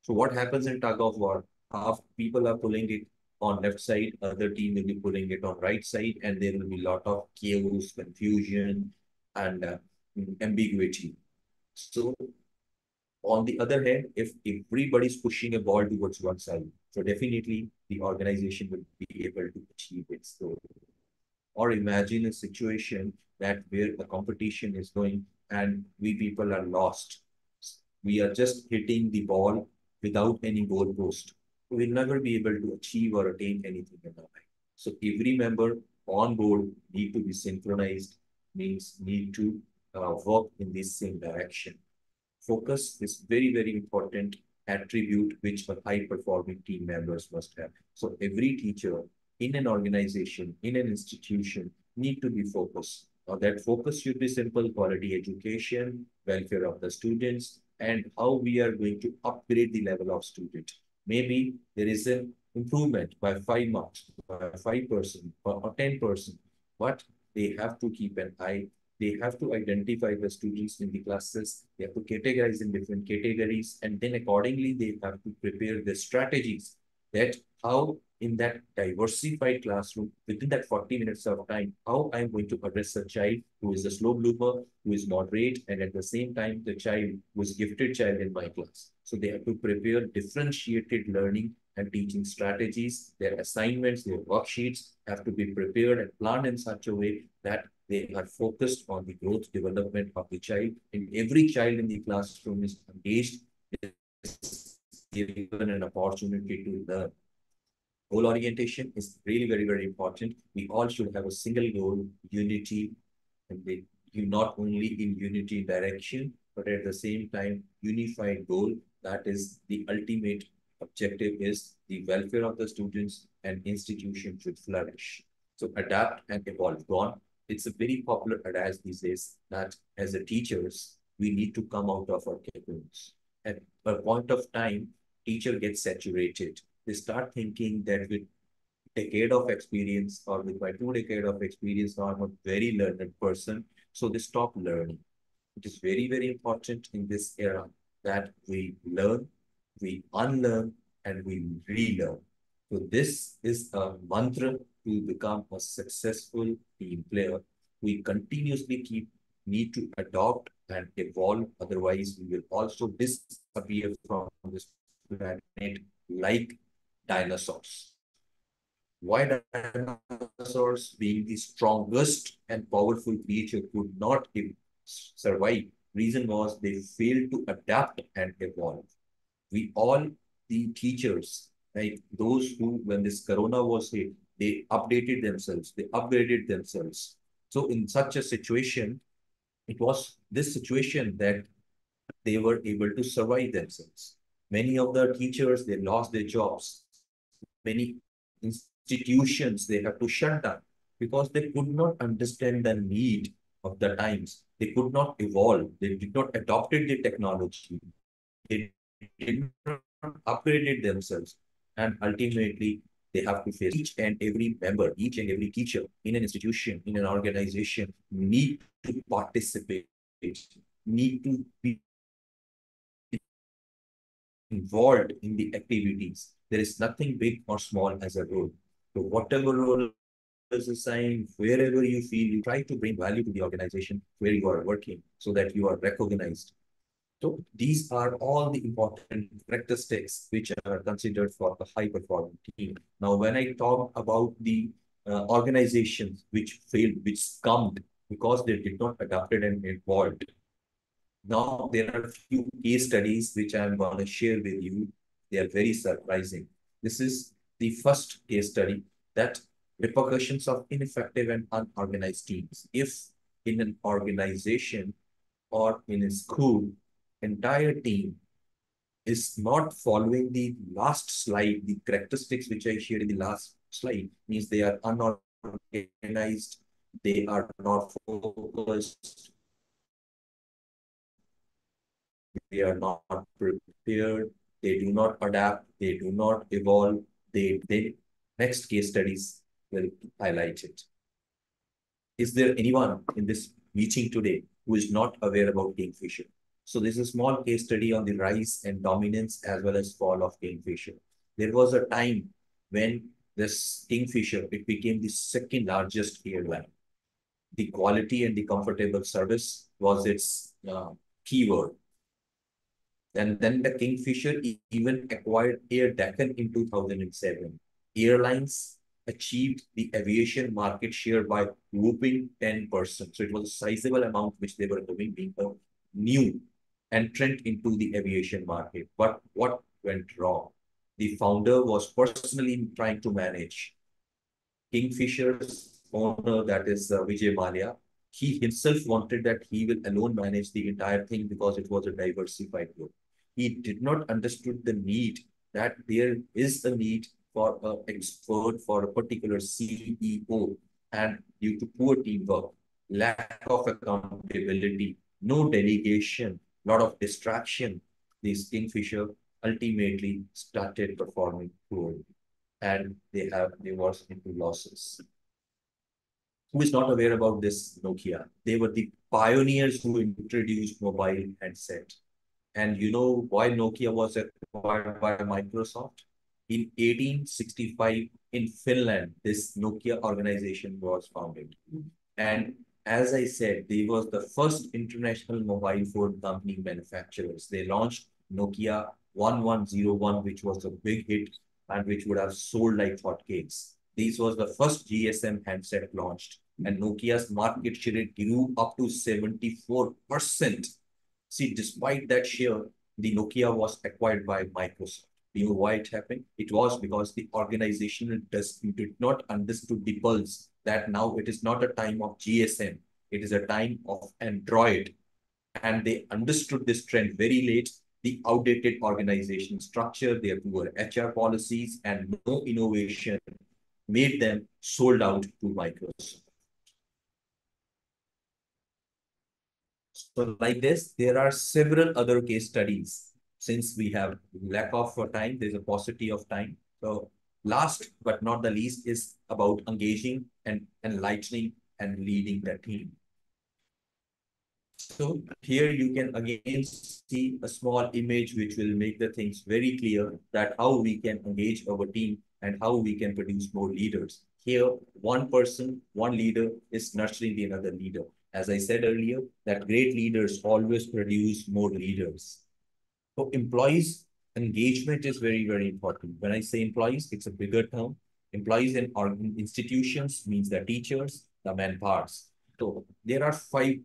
So what happens in tug of war? Half people are pulling it on left side, other team will be pulling it on right side, and there will be a lot of chaos, confusion, and ambiguity. So on the other hand, if everybody's pushing a ball towards one side, so definitely the organization will be able to achieve its goal. Or imagine a situation that where a competition is going and we people are lost. We are just hitting the ball without any goal post. We'll never be able to achieve or attain anything in our life. So every member on board need to be synchronized, means need to work in the same direction. Focus is very, very important attribute which a high-performing team members must have. So every teacher in an organization, in an institution, need to be focused. Now that focus should be simple: quality education, welfare of the students, and how we are going to upgrade the level of student. Maybe there is an improvement by 5 marks, by 5% or 10%, but they have to keep an eye. They have to identify the students in the classes. They have to categorize in different categories. And then accordingly, they have to prepare the strategies that how in that diversified classroom, within that 40 minutes of time, how I'm going to address a child who is a slow bloomer, who is moderate, and at the same time, the child who is gifted child in my class. So they have to prepare differentiated learning and teaching strategies. Their assignments, their worksheets have to be prepared and planned in such a way that they are focused on the growth development of the child, and every child in the classroom is engaged, is given an opportunity to learn. Goal orientation is really very, very important. We all should have a single goal, unity, and you not only in unity direction, but at the same time, unified goal. That is the ultimate objective is the welfare of the students and institution should flourish. So adapt and evolve. Gone. It's a very popular adage these days that as a teachers, we need to come out of our cocoons. At a point of time, teacher gets saturated. They start thinking that with decade of experience or with my 2 decade of experience, now I'm a very learned person. So they stop learning. It is very, very important in this era that we learn, we unlearn, and we relearn. So this is a mantra to become a successful team player. We continuously need to adopt and evolve. Otherwise, we will also disappear from this planet like dinosaurs. Why dinosaurs, being the strongest and powerful creature, could not survive? Reason was they failed to adapt and evolve. We all, the teachers, right, those who, when this corona was hit, they updated themselves, they upgraded themselves. So in such a situation, it was this situation that they were able to survive themselves. Many of the teachers, they lost their jobs. Many institutions, they have to shut down because they could not understand the need of the times. They could not evolve. They did not adopted the technology. They did not upgraded themselves. And ultimately, they have to face each and every member, each and every teacher in an institution, in an organization, need to participate, need to be involved in the activities. There is nothing big or small as a role. So whatever role is assigned, wherever you feel, you try to bring value to the organization where you are working so that you are recognized. So these are all the important characteristics which are considered for a high-performing team. Now, when I talk about the organizations which failed, which succumbed because they did not adapt it and evolved. Now, there are a few case studies which I'm going to share with you. They are very surprising. This is the first case study, that repercussions of ineffective and unorganized teams. If in an organization or in a school, entire team is not following the last slide, the characteristics which I shared in the last slide, means they are unorganized, they are not focused, they are not prepared, they do not adapt, they do not evolve, they next case studies will highlight it. Is there anyone in this meeting today who is not aware about Kingfisher? So this is a small case study on the rise and dominance as well as fall of Kingfisher. There was a time when this Kingfisher, it became the second largest airline. The quality and the comfortable service was its keyword. And then the Kingfisher even acquired Air Deccan in 2007. Airlines achieved the aviation market share by whooping 10%. So it was a sizable amount which they were doing, being a new entrant into the aviation market. But what went wrong? The founder was personally trying to manage Kingfisher's owner, that is Vijay Mallya. He himself wanted that he will alone manage the entire thing because it was a diversified group. He did not understood the need, that there is a need for an expert for a particular CEO, and due to poor teamwork, lack of accountability, no delegation, lot of distraction, this Kingfisher ultimately started performing poorly, and they was into losses. Who is not aware about this Nokia? They were the pioneers who introduced mobile handset. And you know why Nokia was acquired by Microsoft? In 1865, in Finland, this Nokia organization was founded. And as I said, they was the first international mobile phone company manufacturers. They launched Nokia 1101, which was a big hit and which would have sold like hotcakes. This was the first GSM handset launched, and Nokia's market share grew up to 74%. See, despite that share, the Nokia was acquired by Microsoft. Do you know why it happened? It was because the organization did not understood the pulse that now it is not a time of GSM, it is a time of Android. And they understood this trend very late. The outdated organization structure, their poor HR policies, and no innovation made them sold out to Microsoft. So like this, there are several other case studies. Since we have lack of time, there's a paucity of time. So last but not the least is about engaging and enlightening and leading the team. So here you can again see a small image which will make the things very clear that how we can engage our team and how we can produce more leaders. Here, one person, one leader is nurturing the another leader. As I said earlier, that great leaders always produce more leaders. So employees engagement is very, very important. When I say employees, it's a bigger term. Employees in institutions means the teachers, the manpowers. So there are 5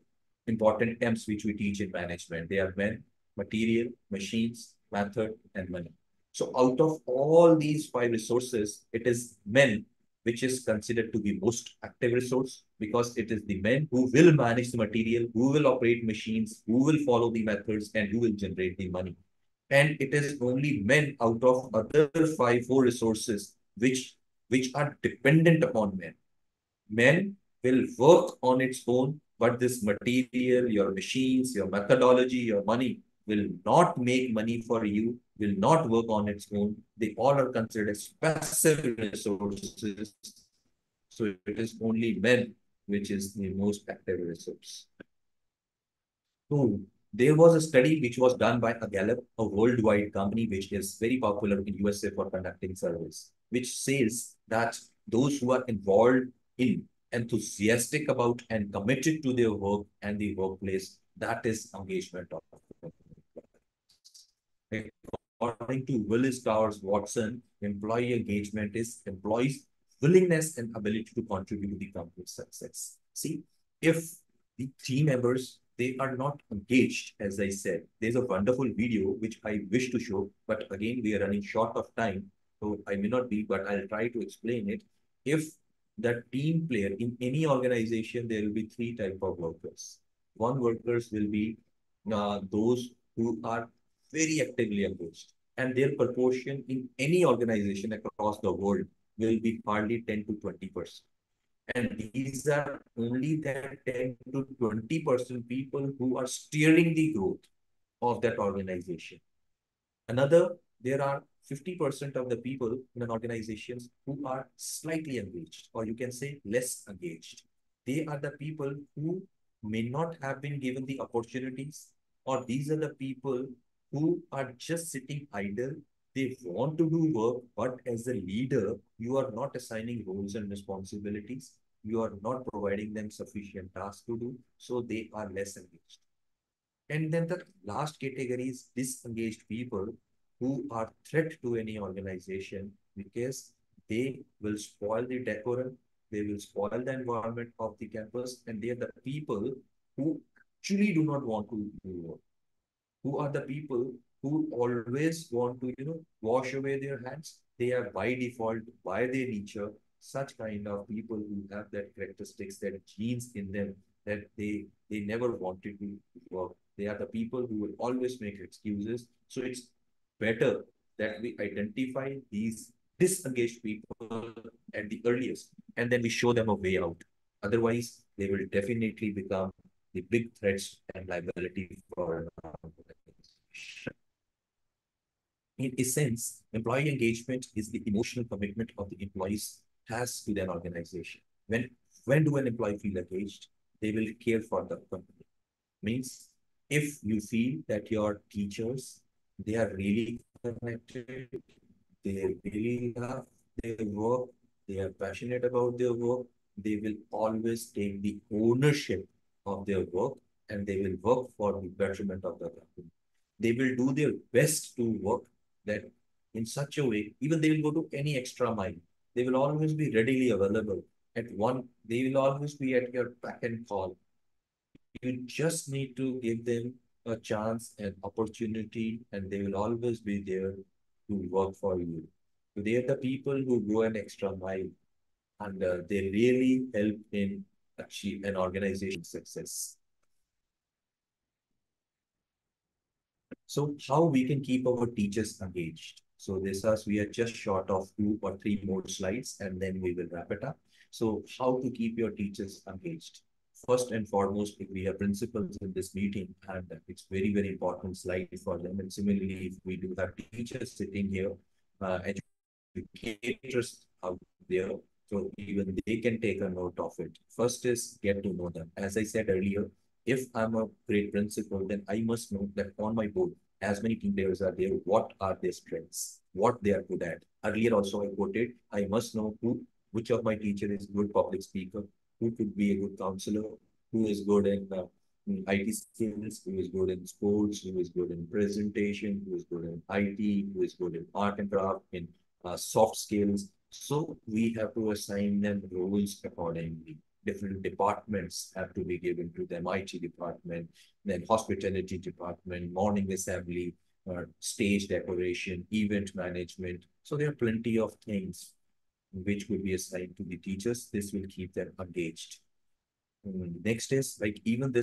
important terms which we teach in management. They are men, material, machines, method, and money. So out of all these 5 resources, it is men which is considered to be most active resource, because it is the men who will manage the material, who will operate machines, who will follow the methods, and who will generate the money. And it is only men out of other 4 resources which are dependent upon men. Men will work on its own, but this material, your machines, your methodology, your money will not make money for you, will not work on its own. They all are considered passive resources. So it is only men which is the most active resource. So there was a study which was done by a Gallup, a worldwide company which is very popular in USA for conducting surveys, which says that those who are involved in, enthusiastic about, and committed to their work and the workplace, that is engagement of. According to Willis Towers Watson, employee engagement is employees' willingness and ability to contribute to the company's success. See, if the team members they are not engaged, as I said, there's a wonderful video which I wish to show, but again we are running short of time, so I may not be, but I'll try to explain it. If the team player in any organization, there will be three type of workers. One workers will be those who are very actively engaged, and their proportion in any organization across the world will be hardly 10 to 20%. And these are only the 10 to 20% people who are steering the growth of that organization. Another, there are 50% of the people in an organizations who are slightly engaged, or you can say less engaged. They are the people who may not have been given the opportunities, or these are the people who are just sitting idle. They want to do work, but as a leader, you are not assigning roles and responsibilities. You are not providing them sufficient tasks to do, so they are less engaged. And then the last category is disengaged people who are threat to any organization because they will spoil the decorum, they will spoil the environment of the campus, and they are the people who actually do not want to do work, who are the people who always want to, wash away their hands. They are by default, by their nature, such kind of people who have that characteristics, that genes in them that they never wanted to work. They are the people who will always make excuses. So it's better that we identify these disengaged people at the earliest, and then we show them a way out. Otherwise, they will definitely become the big threats and liability for an organization. In essence, employee engagement is the emotional commitment of the employees has to their organization. When do an employee feel engaged? They will care for the company. Means if you feel that your teachers, they are really connected, they really love their work, they are passionate about their work, they will always take the ownership of their work, and they will work for the betterment of the company. They will do their best to work that in such a way, even they will go to any extra mile. They will always be readily available they will always be at your back and call. You just need to give them a chance and opportunity, and they will always be there to work for you. So they are the people who go an extra mile, and they really help in achieve an organization success. So how we can keep our teachers engaged? So we are just short of 2 or 3 more slides, and then we will wrap it up. So how to keep your teachers engaged? First and foremost, if we have principals in this meeting, and it's very, very important slide for them. And similarly, if we do have teachers sitting here, educators out there, so even they can take a note of it. First is get to know them. As I said earlier, if I'm a great principal, then I must know that on my board, as many team players are there, what are their strengths, what they are good at. Earlier also I quoted, I must know which of my teacher is good public speaker, who could be a good counselor, who is good in IT skills, who is good in sports, who is good in presentation, who is good in IT, who is good in art and craft, in soft skills. So we have to assign them roles accordingly. Different departments have to be given to them, IT department, then hospitality department, morning assembly, stage decoration, event management. So there are plenty of things which could be assigned to the teachers. This will keep them engaged. Next is like even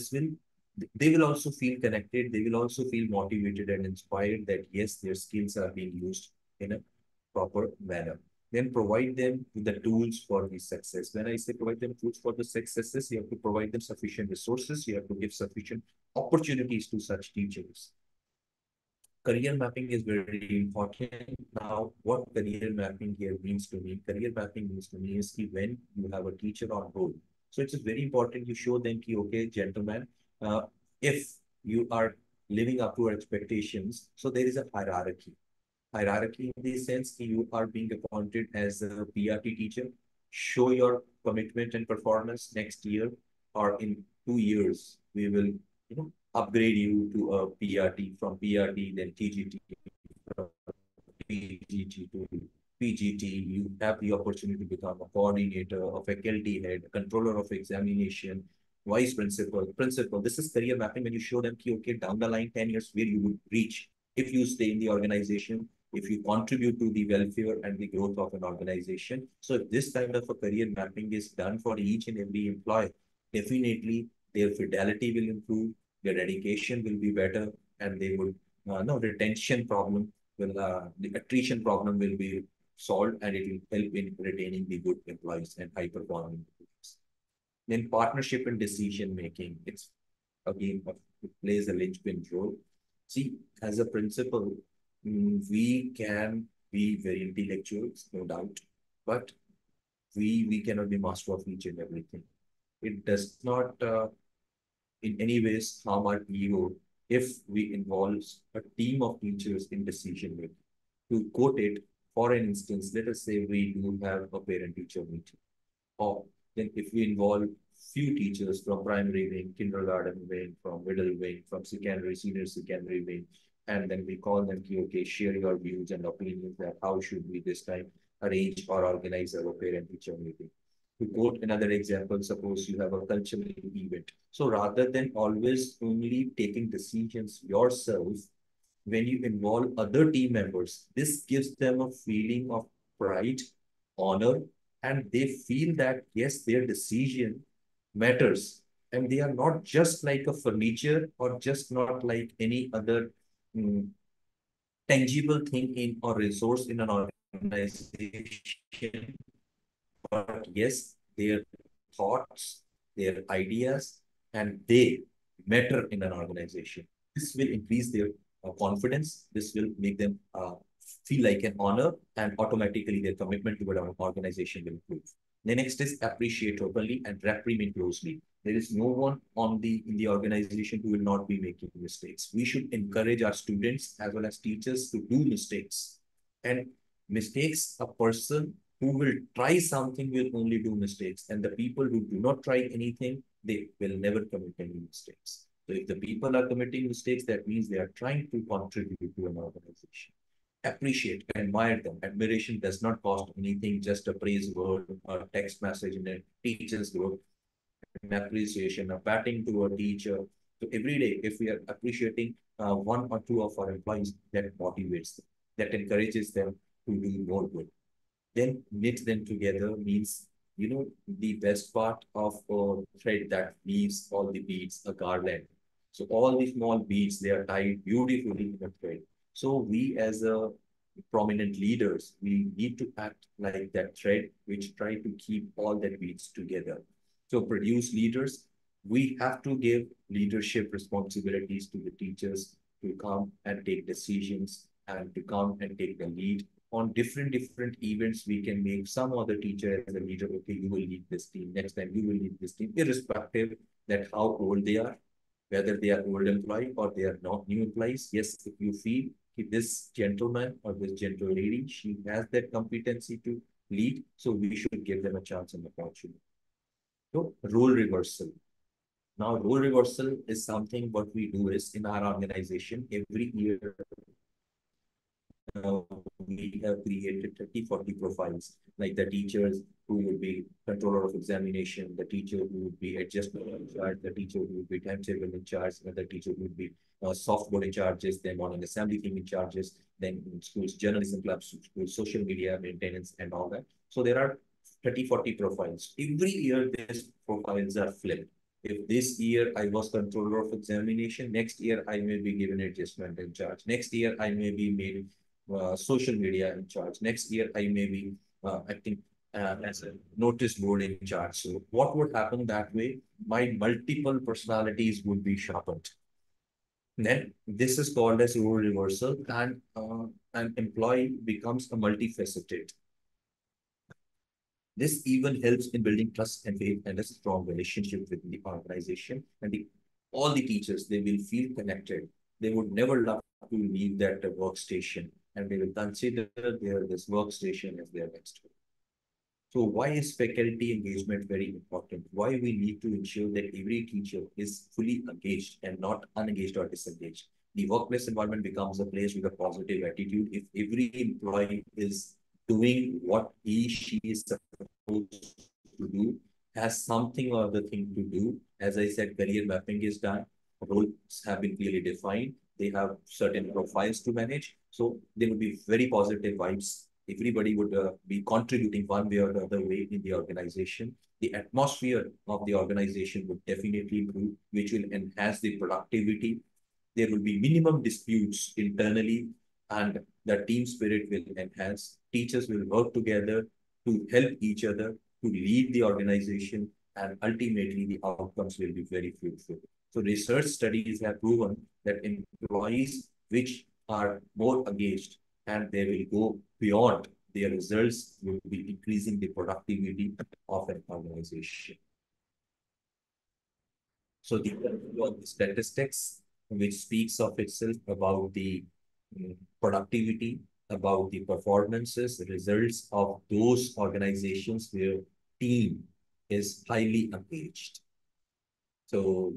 they will also feel connected. They will also feel motivated and inspired that yes, their skills are being used in a proper manner. Then provide them with the tools for the success. When I say provide them tools for the successes, you have to provide them sufficient resources. You have to give sufficient opportunities to such teachers. Career mapping is very important. Now, what career mapping here means to me? Career mapping means to me is when you have a teacher on board. So it's very important you show them, okay, gentlemen, if you are living up to our expectations, so there is a hierarchy. Hierarchy in the sense that you are being appointed as a PRT teacher. Show your commitment and performance next year, or in 2 years, we will upgrade you to a PRT, from PRT, then TGT, PGT to PGT, you have the opportunity to become a coordinator, a faculty head, a controller of examination, vice principal, principal. This is career mapping when you show them, okay, down the line, 10 years, where you would reach if you stay in the organization, if you contribute to the welfare and the growth of an organization. So if this kind of a career mapping is done for each and every employee, definitely their fidelity will improve, their dedication will be better, and they would, no, retention problem will, the attrition problem will be solved, and it will help in retaining the good employees and high performing employees. Then partnership and decision making, it's again, it plays a linchpin role. See, as a principal, we can be very intellectual, no doubt, but we cannot be master of each and everything. It does not in any ways harm our ego if we involve a team of teachers in decision making. To quote it, for an instance, let us say we do have a parent-teacher meeting, or then if we involve few teachers from primary wing, kindergarten wing, from middle wing, from secondary, senior secondary wing, and then we call them, okay, share your views and opinions that how should we this time arrange or organize our parent-teacher meeting. To quote another example, suppose you have a cultural event. So rather than always only taking decisions yourself, when you involve other team members, this gives them a feeling of pride, honor, and they feel that, yes, their decision matters. And they are not just like a furniture or just not like any other tangible thing in or resource in an organization. But yes, their thoughts, their ideas, and they matter in an organization. This will increase their confidence. This will make them feel like an honor, and automatically their commitment toward our organization will improve. The next is appreciate openly and reprimand closely. There is no one in the organization who will not be making mistakes. We should encourage our students as well as teachers to do mistakes. And mistakes, a person who will try something will only do mistakes. And the people who do not try anything, they will never commit any mistakes. So if the people are committing mistakes, that means they are trying to contribute to an organization. Appreciate, admire them. Admiration does not cost anything, just a praise word or text message in a teacher's group. An appreciation, a patting to a teacher. So every day, if we are appreciating one or two of our employees, that motivates them, that encourages them to do more good. Then knit them together means, the best part of a thread that weaves all the beads, a garland. So all the small beads, they are tied beautifully in a thread. So we as a prominent leaders, we need to act like that thread, which try to keep all the beads together. So produce leaders, we have to give leadership responsibilities to the teachers to come and take decisions and to come and take the lead on different events. We can make some other teacher as a leader. Okay, you will lead this team. Next time you will lead this team, irrespective that how old they are, whether they are old employee or they are not new employees. Yes, if you feel this gentleman or this gentle lady, she has that competency to lead, so we should give them a chance and opportunity. So role reversal. Now, role reversal is something what we do is in our organization every year. We have created 30, 40 profiles, like the teachers who will be controller of examination, the teacher who would be adjustment in charge, the teacher who would be timetable in charge, and the teacher who would be softboard in charges, then morning assembly team in charges, then in schools, journalism clubs, schools, social media maintenance, and all that. So there are 30, 40 profiles. Every year, these profiles are flipped. If this year I was controller of examination, next year I may be given adjustment in charge. Next year I may be made social media in charge. Next year, I may be acting as a notice board in charge. So what would happen that way? My multiple personalities would be sharpened. Then this is called as role reversal, and an employee becomes a multifaceted. This even helps in building trust and faith and a strong relationship with the organization. And all the teachers, they will feel connected. They would never love to leave that workstation, and they will consider this workstation as their next home. So why is faculty engagement very important? Why we need to ensure that every teacher is fully engaged and not unengaged or disengaged? The workplace environment becomes a place with a positive attitude. If every employee is doing what she is supposed to do, has something or other thing to do. As I said, career mapping is done, roles have been clearly defined, they have certain profiles to manage. So there would be very positive vibes. Everybody would be contributing one way or the other way in the organization. The atmosphere of the organization would definitely improve, which will enhance the productivity. There will be minimum disputes internally, and the team spirit will enhance. Teachers will work together to help each other, to lead the organization, and ultimately the outcomes will be very fruitful. So research studies have proven that employees which are more engaged and they will go beyond their results will be increasing the productivity of an organization. So the statistics, which speaks of itself about the productivity, about the performances, the results of those organizations where team is highly engaged. So,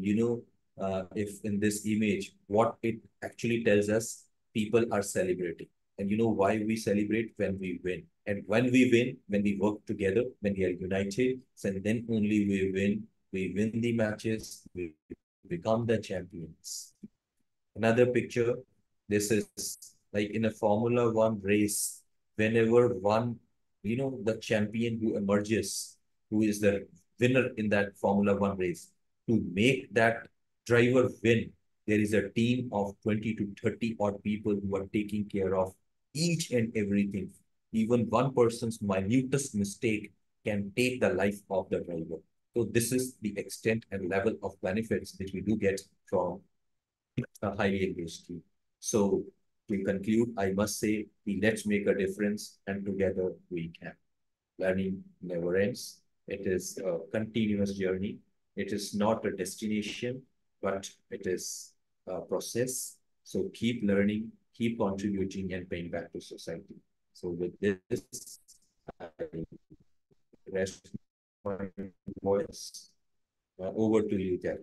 if in this image, what it actually tells us, people are celebrating. And you know why we celebrate? When we win. And when we win, when we work together, when we are united, so then only we win the matches, we become the champions. Another picture, this is like in a Formula One race, whenever the champion who emerges, who is the winner in that Formula One race, to make that driver win, there is a team of 20 to 30 odd people who are taking care of each and everything. Even one person's minutest mistake can take the life of the driver. So this is the extent and level of benefits which we do get from a highly engaged team. So to conclude, I must say, let's make a difference, and together we can. Learning never ends. It is a continuous journey. It is not a destination, but it is a process. So keep learning, keep contributing, and paying back to society. So with this, I rest my voice. Over to you, Terry.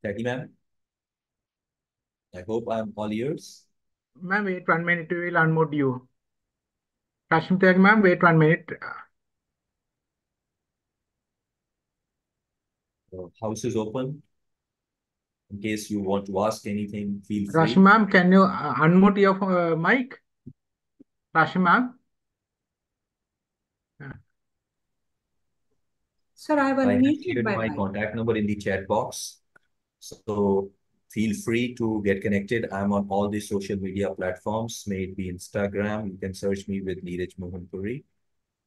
Teddy ma'am, I hope I'm all ears.
Ma'am, wait 1 minute, we will unmute you. Kashmir Tag, ma'am, wait 1 minute.
House is open. In case you want to ask anything, feel free.
Rashmi ma'am, can you unmute your mic? Rashmi ma'am?
Sir, I have
I have
unmuted
shared
my
my
mic.
contact number in the chat box. So feel free to get connected. I'm on all the social media platforms, may it be Instagram. You can search me with Neeraj Mohan Puri.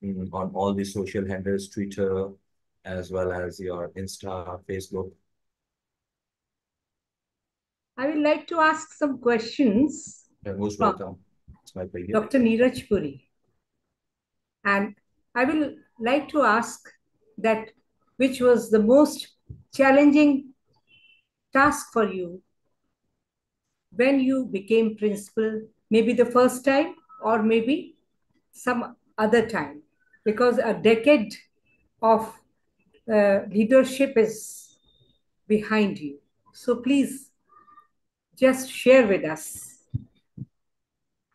On all the social handles, Twitter, as well as your Insta, Facebook.
I would like to ask some questions.
You're most
from
welcome. It's my pleasure.
Dr. Neeraj Puri. And I will like to ask that which was the most challenging task for you when you became principal, maybe the first time or maybe some other time, because a decade of leadership is behind you. So please just share with us.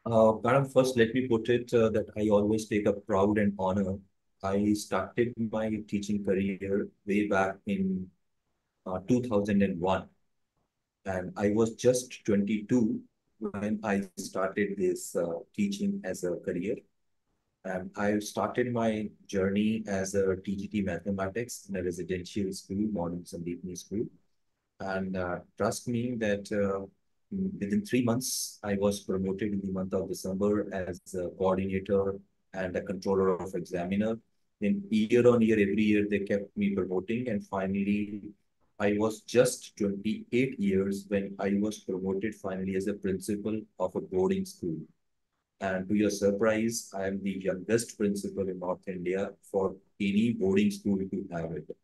Madam, first let me put it that I always take a proud and honor. I started my teaching career way back in 2001, and I was just 22 when I started this teaching as a career. And I started my journey as a TGT mathematics in a residential school, modern Sandeepani school. And trust me that within 3 months, I was promoted in the month of December as a coordinator and a controller of examiner. Then year on year, every year, they kept me promoting. And finally, I was just 28 years when I was promoted finally as a principal of a boarding school. And to your surprise, I am the youngest principal in North India for any boarding school to have it.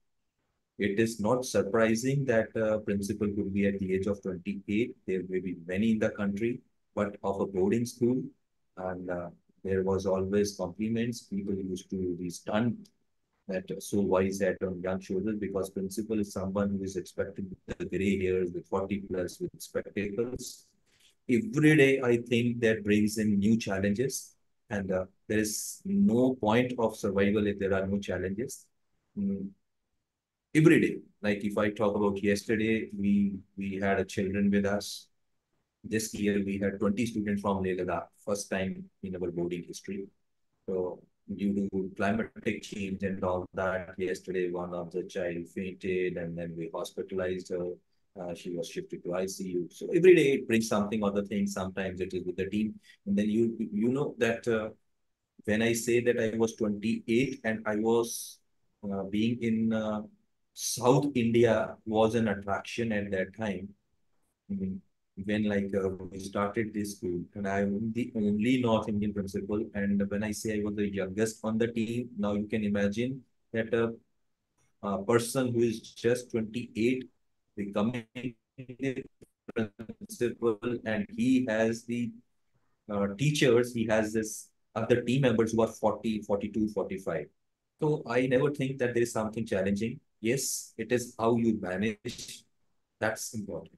It is not surprising that a principal could be at the age of 28. There may be many in the country, but of a boarding school, and there was always compliments. People used to be stunned that so wise at on young shoulders, because principal is someone who is expected with the gray hairs, with 40 plus, with spectacles. Every day, I think that brings in new challenges, and there is no point of survival if there are no challenges. Mm, every day. Like if I talk about yesterday, we had a children with us. This year we had 20 students from Leh Ladakh, first time in our boarding history. So due to climatic change and all that, yesterday one of the child fainted and then we hospitalized her. She was shifted to ICU. So every day it brings something other thing. Sometimes it is with the team, and then you know that when I say that I was 28 and I was being in South India was an attraction at that time. Mm, when we started this school, and I'm the only North Indian principal, and when I say I was the youngest on the team, now you can imagine that a person who is just 28 becoming the principal, and he has the teachers, he has this other team members who are 40, 42, 45. So I never think that there is something challenging. Yes, it is how you manage. That's important.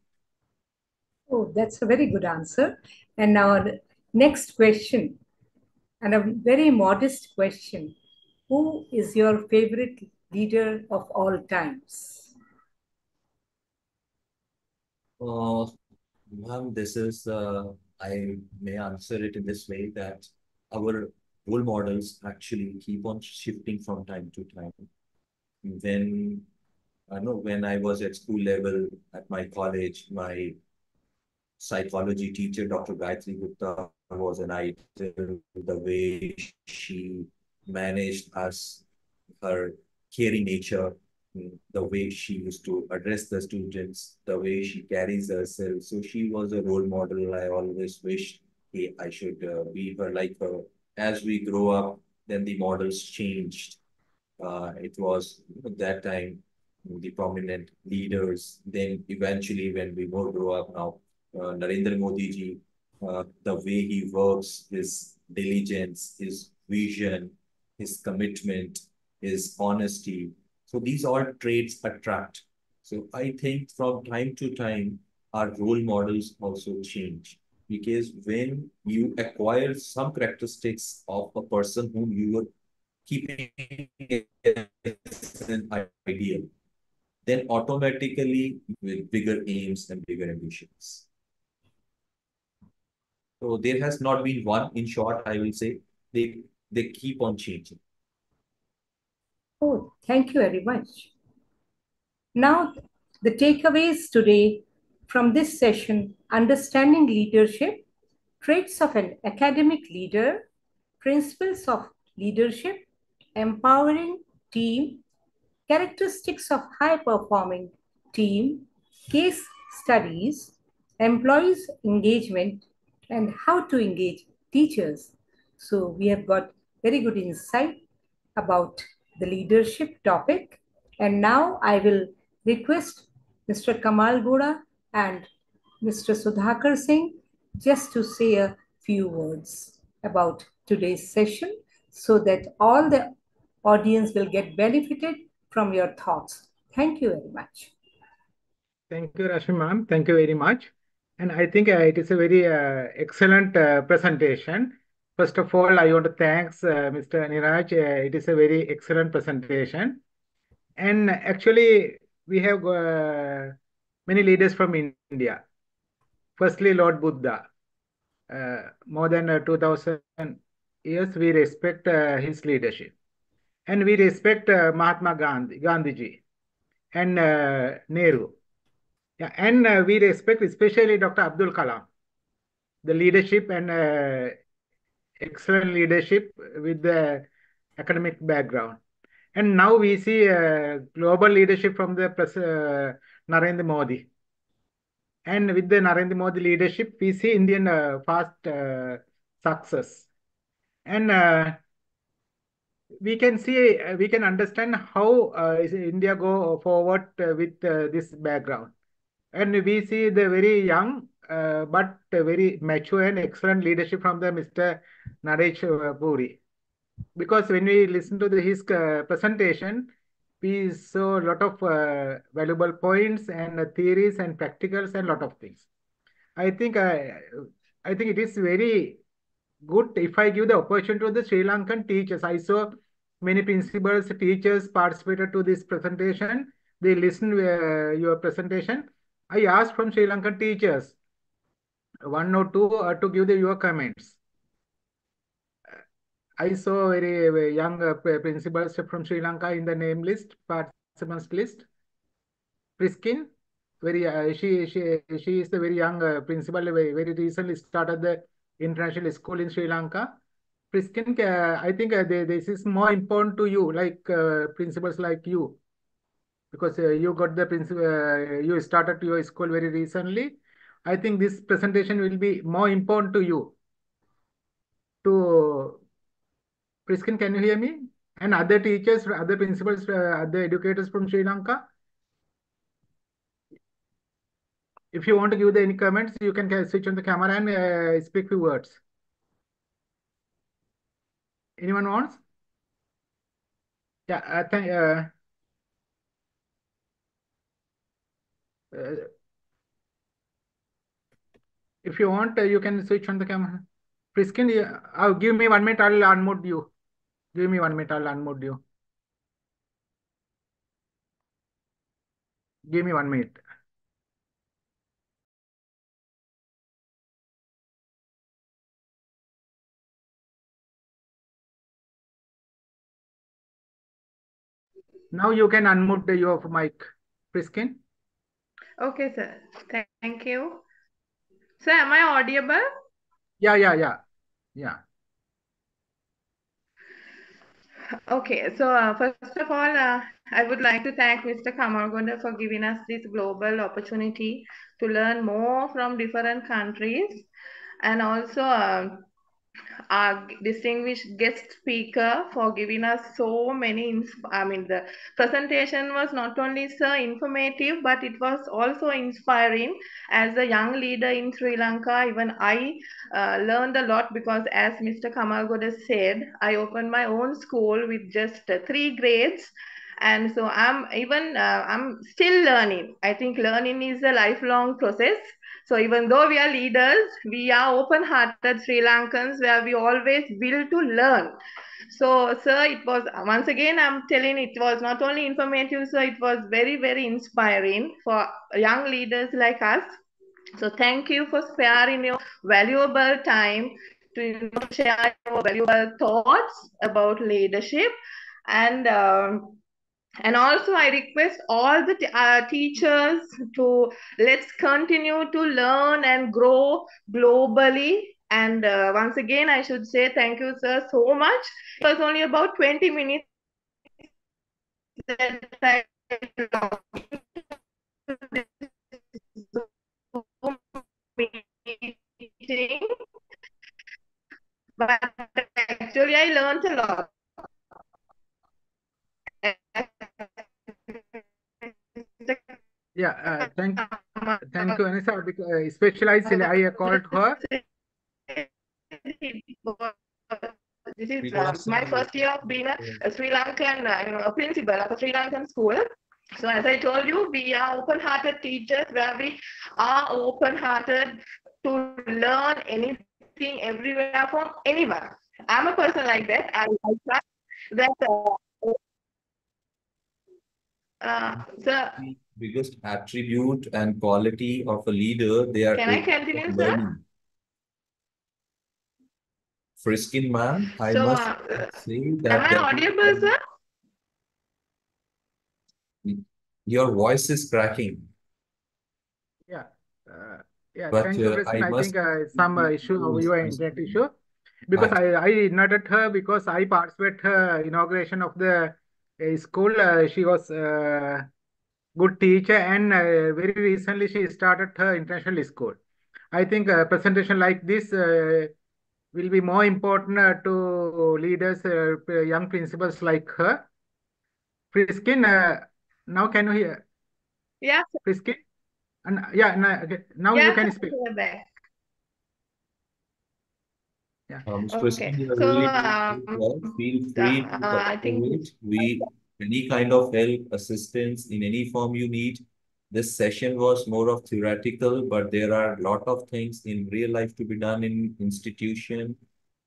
Oh, that's a very good answer. And now, the next question, and a very modest question. Who is your favorite leader of all times?
Uh, Ma'am, this is, I may answer it in this way that our role models actually keep on shifting from time to time. When I know when I was at school level at my college, my psychology teacher, Dr. Gayatri Gupta, was an idol. The way she managed us, her caring nature, the way she used to address the students, the way she carries herself. So she was a role model. I always wished I should be her like her. As we grow up, then the models changed. It was that time the prominent leaders. Then eventually, when we more grow up now, Narendra Modi ji, the way he works, his diligence, his vision, his commitment, his honesty. So these all traits attract. So I think from time to time, our role models also change. Because when you acquire some characteristics of a person whom you were keeping as an ideal, then automatically with bigger aims and bigger ambitions. So there has not been one. In short, I will say they keep on changing.
Oh, thank you very much. Now, the takeaways today from this session: understanding leadership, traits of an academic leader, principles of leadership, empowering team, characteristics of high performing team, case studies, employees' engagement, and how to engage teachers. So, we have got very good insight about the leadership topic. And now I will request Mr. Kamal Gura and Mr. Sudhakar Singh just to say a few words about today's session so that all the audience will get benefited from your thoughts. Thank you very much.
Thank you, Rashmi ma'am. Thank you very much. And I think it is a very excellent presentation. First of all, I want to thank Mr. Niraj. It is a very excellent presentation. And actually, we have many leaders from India. Firstly, Lord Buddha. More than 2000 years, we respect his leadership. And we respect Mahatma Gandhiji, and Nehru. Yeah, and we respect especially Dr. Abdul Kalam, the leadership and excellent leadership with the academic background. And now we see global leadership from the Narendra Modi. And with the Narendra Modi leadership, we see Indian fast success. And we can see, we can understand how is India go forward with this background. And we see the very young, but very mature and excellent leadership from the Mr. Naresh Puri. Because when we listen to his presentation, we saw a lot of valuable points and theories and practicals and lot of things. I think I think it is very good if I give the opportunity to the Sri Lankan teachers. I saw many principals, teachers participated to this presentation. They listened your presentation. I asked from Sri Lankan teachers, one or two, to give your comments. I saw very young principals from Sri Lanka in the name list, participants list. Priskin, very she is the very young principal. Very recently started the international school in Sri Lanka. Priskin, I think this is more important to you, like principals like you, because you got the principal. You started your school very recently. I think this presentation will be more important to you. To Priskin, can you hear me? And other teachers, other principals, other educators from Sri Lanka. If you want to give any comments, you can switch on the camera and speak few words. Anyone wants? Yeah, if you want, you can switch on the camera. Priskin, give me 1 minute, I'll unmute you. Give me 1 minute, I'll unmute you. Give me 1 minute. Now you can unmute your mic, Priskin.
Okay, sir. Thank you. Sir, am I audible?
Yeah.
Okay, so first of all, I would like to thank Mr. Kamargonda for giving us this global opportunity to learn more from different countries, and also our distinguished guest speaker for giving us so many. The presentation was not only so informative, but it was also inspiring. As a young leader in Sri Lanka, even I learned a lot, because as Mr. Kamalgoda said, I opened my own school with just 3 grades. And so I'm still learning. I think learning is a lifelong process. So even though we are leaders, we are open-hearted Sri Lankans, where we always will to learn. So, sir, it was, once again, I'm telling, it was not only informative, so it was very, very inspiring for young leaders like us. So thank you for sparing your valuable time to share your valuable thoughts about leadership. And also, I request all the teachers to let's continue to learn and grow globally. And once again, I should say thank you, sir, so much. It was only about 20 minutes that I meeting, but actually I learned a lot.
Yeah, thank you, Anissa, because especially I called her.
This is my first year of being a Sri Lankan a principal of a Sri Lankan school. So as I told you, we are open-hearted teachers, where we are open-hearted to learn anything, everywhere, from anyone. I'm a person like that. I trust that. Sir,
The biggest attribute and quality of a leader, they are
can I continue, sir?
Friskin man, I
So,
must say that.
am I audible, sir?
Your voice is cracking.
Yeah.
But
Thank you, Priskin.
I
I
must
think some issue of your internet issue, because I invited her because I participated her inauguration of the school. She was good teacher, and very recently she started her international school. I think a presentation like this will be more important to leaders, young principals like her. Priskin, now can you hear?
Yeah,
Priskin? And okay. Now you
yeah,
can speak.
we're back.
Yeah.
Mr.
Okay.
Christine, you are
So,
really doing great well. Feel free to
I think
collaborate. Any kind of help, assistance in any form you need. This session was more of theoretical, but there are a lot of things in real life to be done in institution.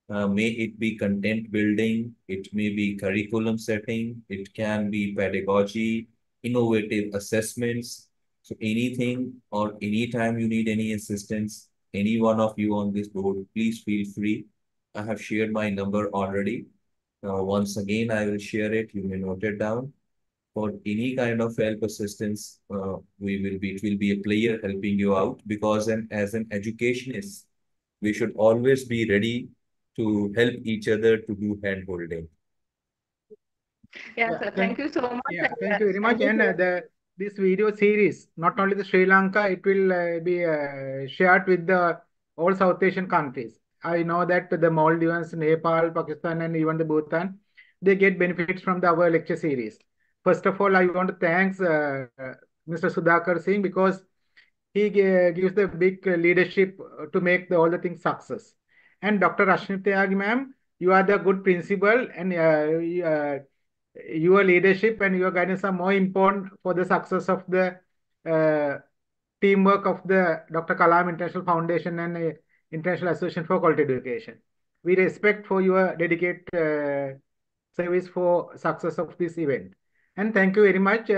May it be content building, it may be curriculum setting, it can be pedagogy, innovative assessments. So anything or anytime you need any assistance, any one of you on this board, please feel free. I have shared my number already. Once again, I will share it. You may note it down. For any kind of help assistance, it will be a player helping you out because as an educationist, we should always be ready to help each other to do hand holding.
yeah,
Yeah,
sir. Thank you so much.
thank you very much. And this video series, not only the Sri Lanka, it will be shared with the all South Asian countries. I know that the Maldives, Nepal, Pakistan, and even the Bhutan, they get benefits from our lecture series. First of all, I want to thank Mr. Sudhakar Singh because he gives the big leadership to make all the things success. And Dr. Rashmi Tyagi ma'am, you are the good principal, and your leadership and your guidance are more important for the success of the uh, teamwork of the Dr. Kalam International Foundation and International Association for Quality Education. We respect for your dedicated service for success of this event. And thank you very much.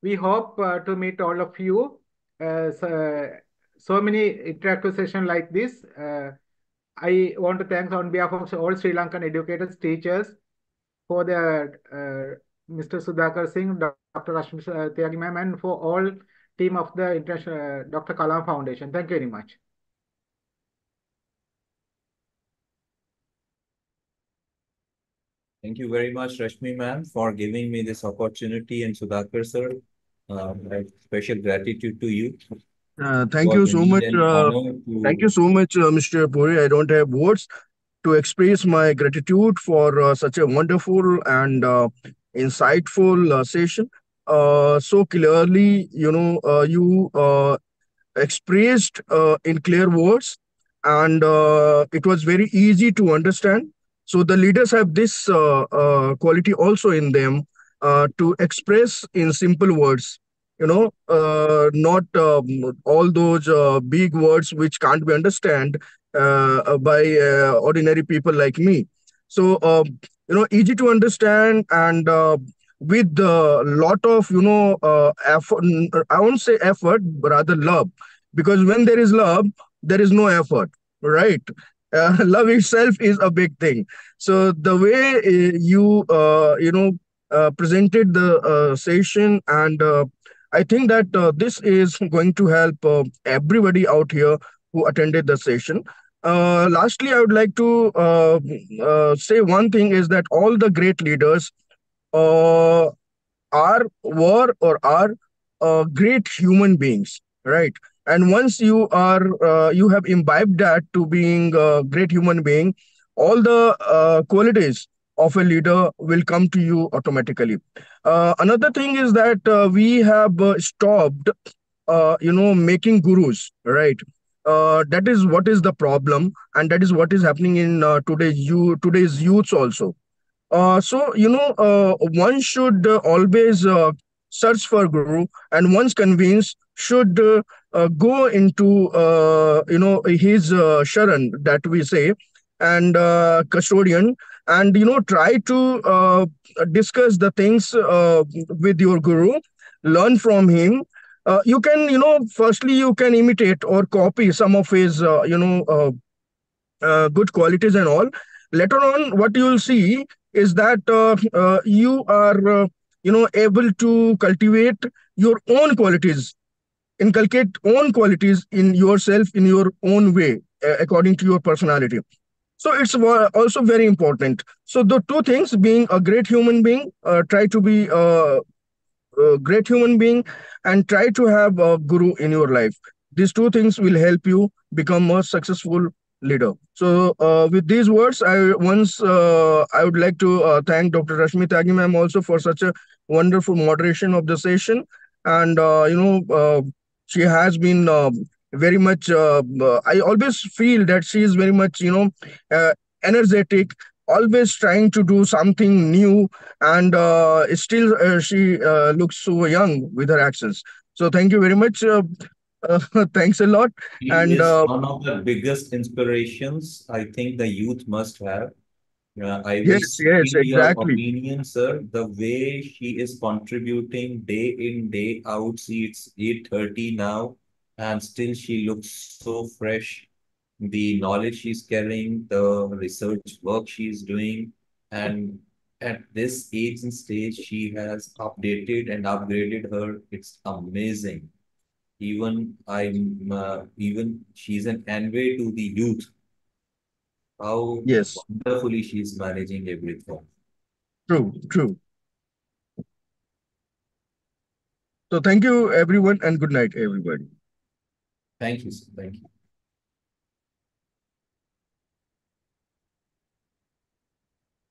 We hope to meet all of you. So many interactive sessions like this. I want to thank on behalf of all Sri Lankan educators, teachers, for the Mr. Sudhakar Singh, Dr. Rashmi Tyagi ma'am, and for all team of the International Dr. Kalam Foundation. Thank you very much.
Thank you very much, Rashmi ma'am, for giving me this opportunity, and Sudhakar sir, my special gratitude to you.
Thank
Was
you so
indeed
much.
an honor
Thank you
to
so much, Mr. Puri. I don't have words to express my gratitude for such a wonderful and insightful session. So clearly, you expressed in clear words, and it was very easy to understand. So the leaders have this quality also in them to express in simple words. Not all those big words which can't be understand by ordinary people like me. So easy to understand and with a lot of effort. I won't say effort, but rather love, because when there is love there is no effort, right? Love itself is a big thing. So the way you presented the session, and I think that this is going to help everybody out here who attended the session. Lastly, I would like to say one thing is that all the great leaders uh, are were or are great human beings, right? And once you have imbibed that to being a great human being, all the qualities of a leader will come to you automatically. Another thing is that we have stopped making gurus, right? That is what is the problem, and that is what is happening in today's youths also. One should always search for guru, and once convinced, should go into his sharan that we say, and custodian, and try to discuss the things with your guru, learn from him. You can, firstly you can imitate or copy some of his good qualities and all. Later on, what you will see is that you are able to cultivate your own qualities, inculcate own qualities in yourself in your own way, according to your personality. So it's also very important. So the two things: being a great human being, try to be a great human being, and try to have a guru in your life. These two things will help you become a successful leader. So, with these words, I would like to thank Dr. Rashmi Tyagi ma'am also for such a wonderful moderation of the session, and she has been very much. I always feel that she is very much uh, energetic, always trying to do something new, and still she looks so young with her actions. So, thank you very much. Thanks a lot,
He
and
is one of the biggest inspirations I think the youth must have. I will
yes, yes,
steal your
exactly.
opinion, sir. The way she is contributing day in, day out. See, it's 8:30 now, and still she looks so fresh. The knowledge she's carrying, the research work she's doing, and at this age and stage, she has updated and upgraded her. It's amazing. Even she's an envy to the youth, how
Yes,
wonderfully she's managing everything.
true, true. So thank you, everyone, and good night, everybody.
Thank you, sir. Thank you.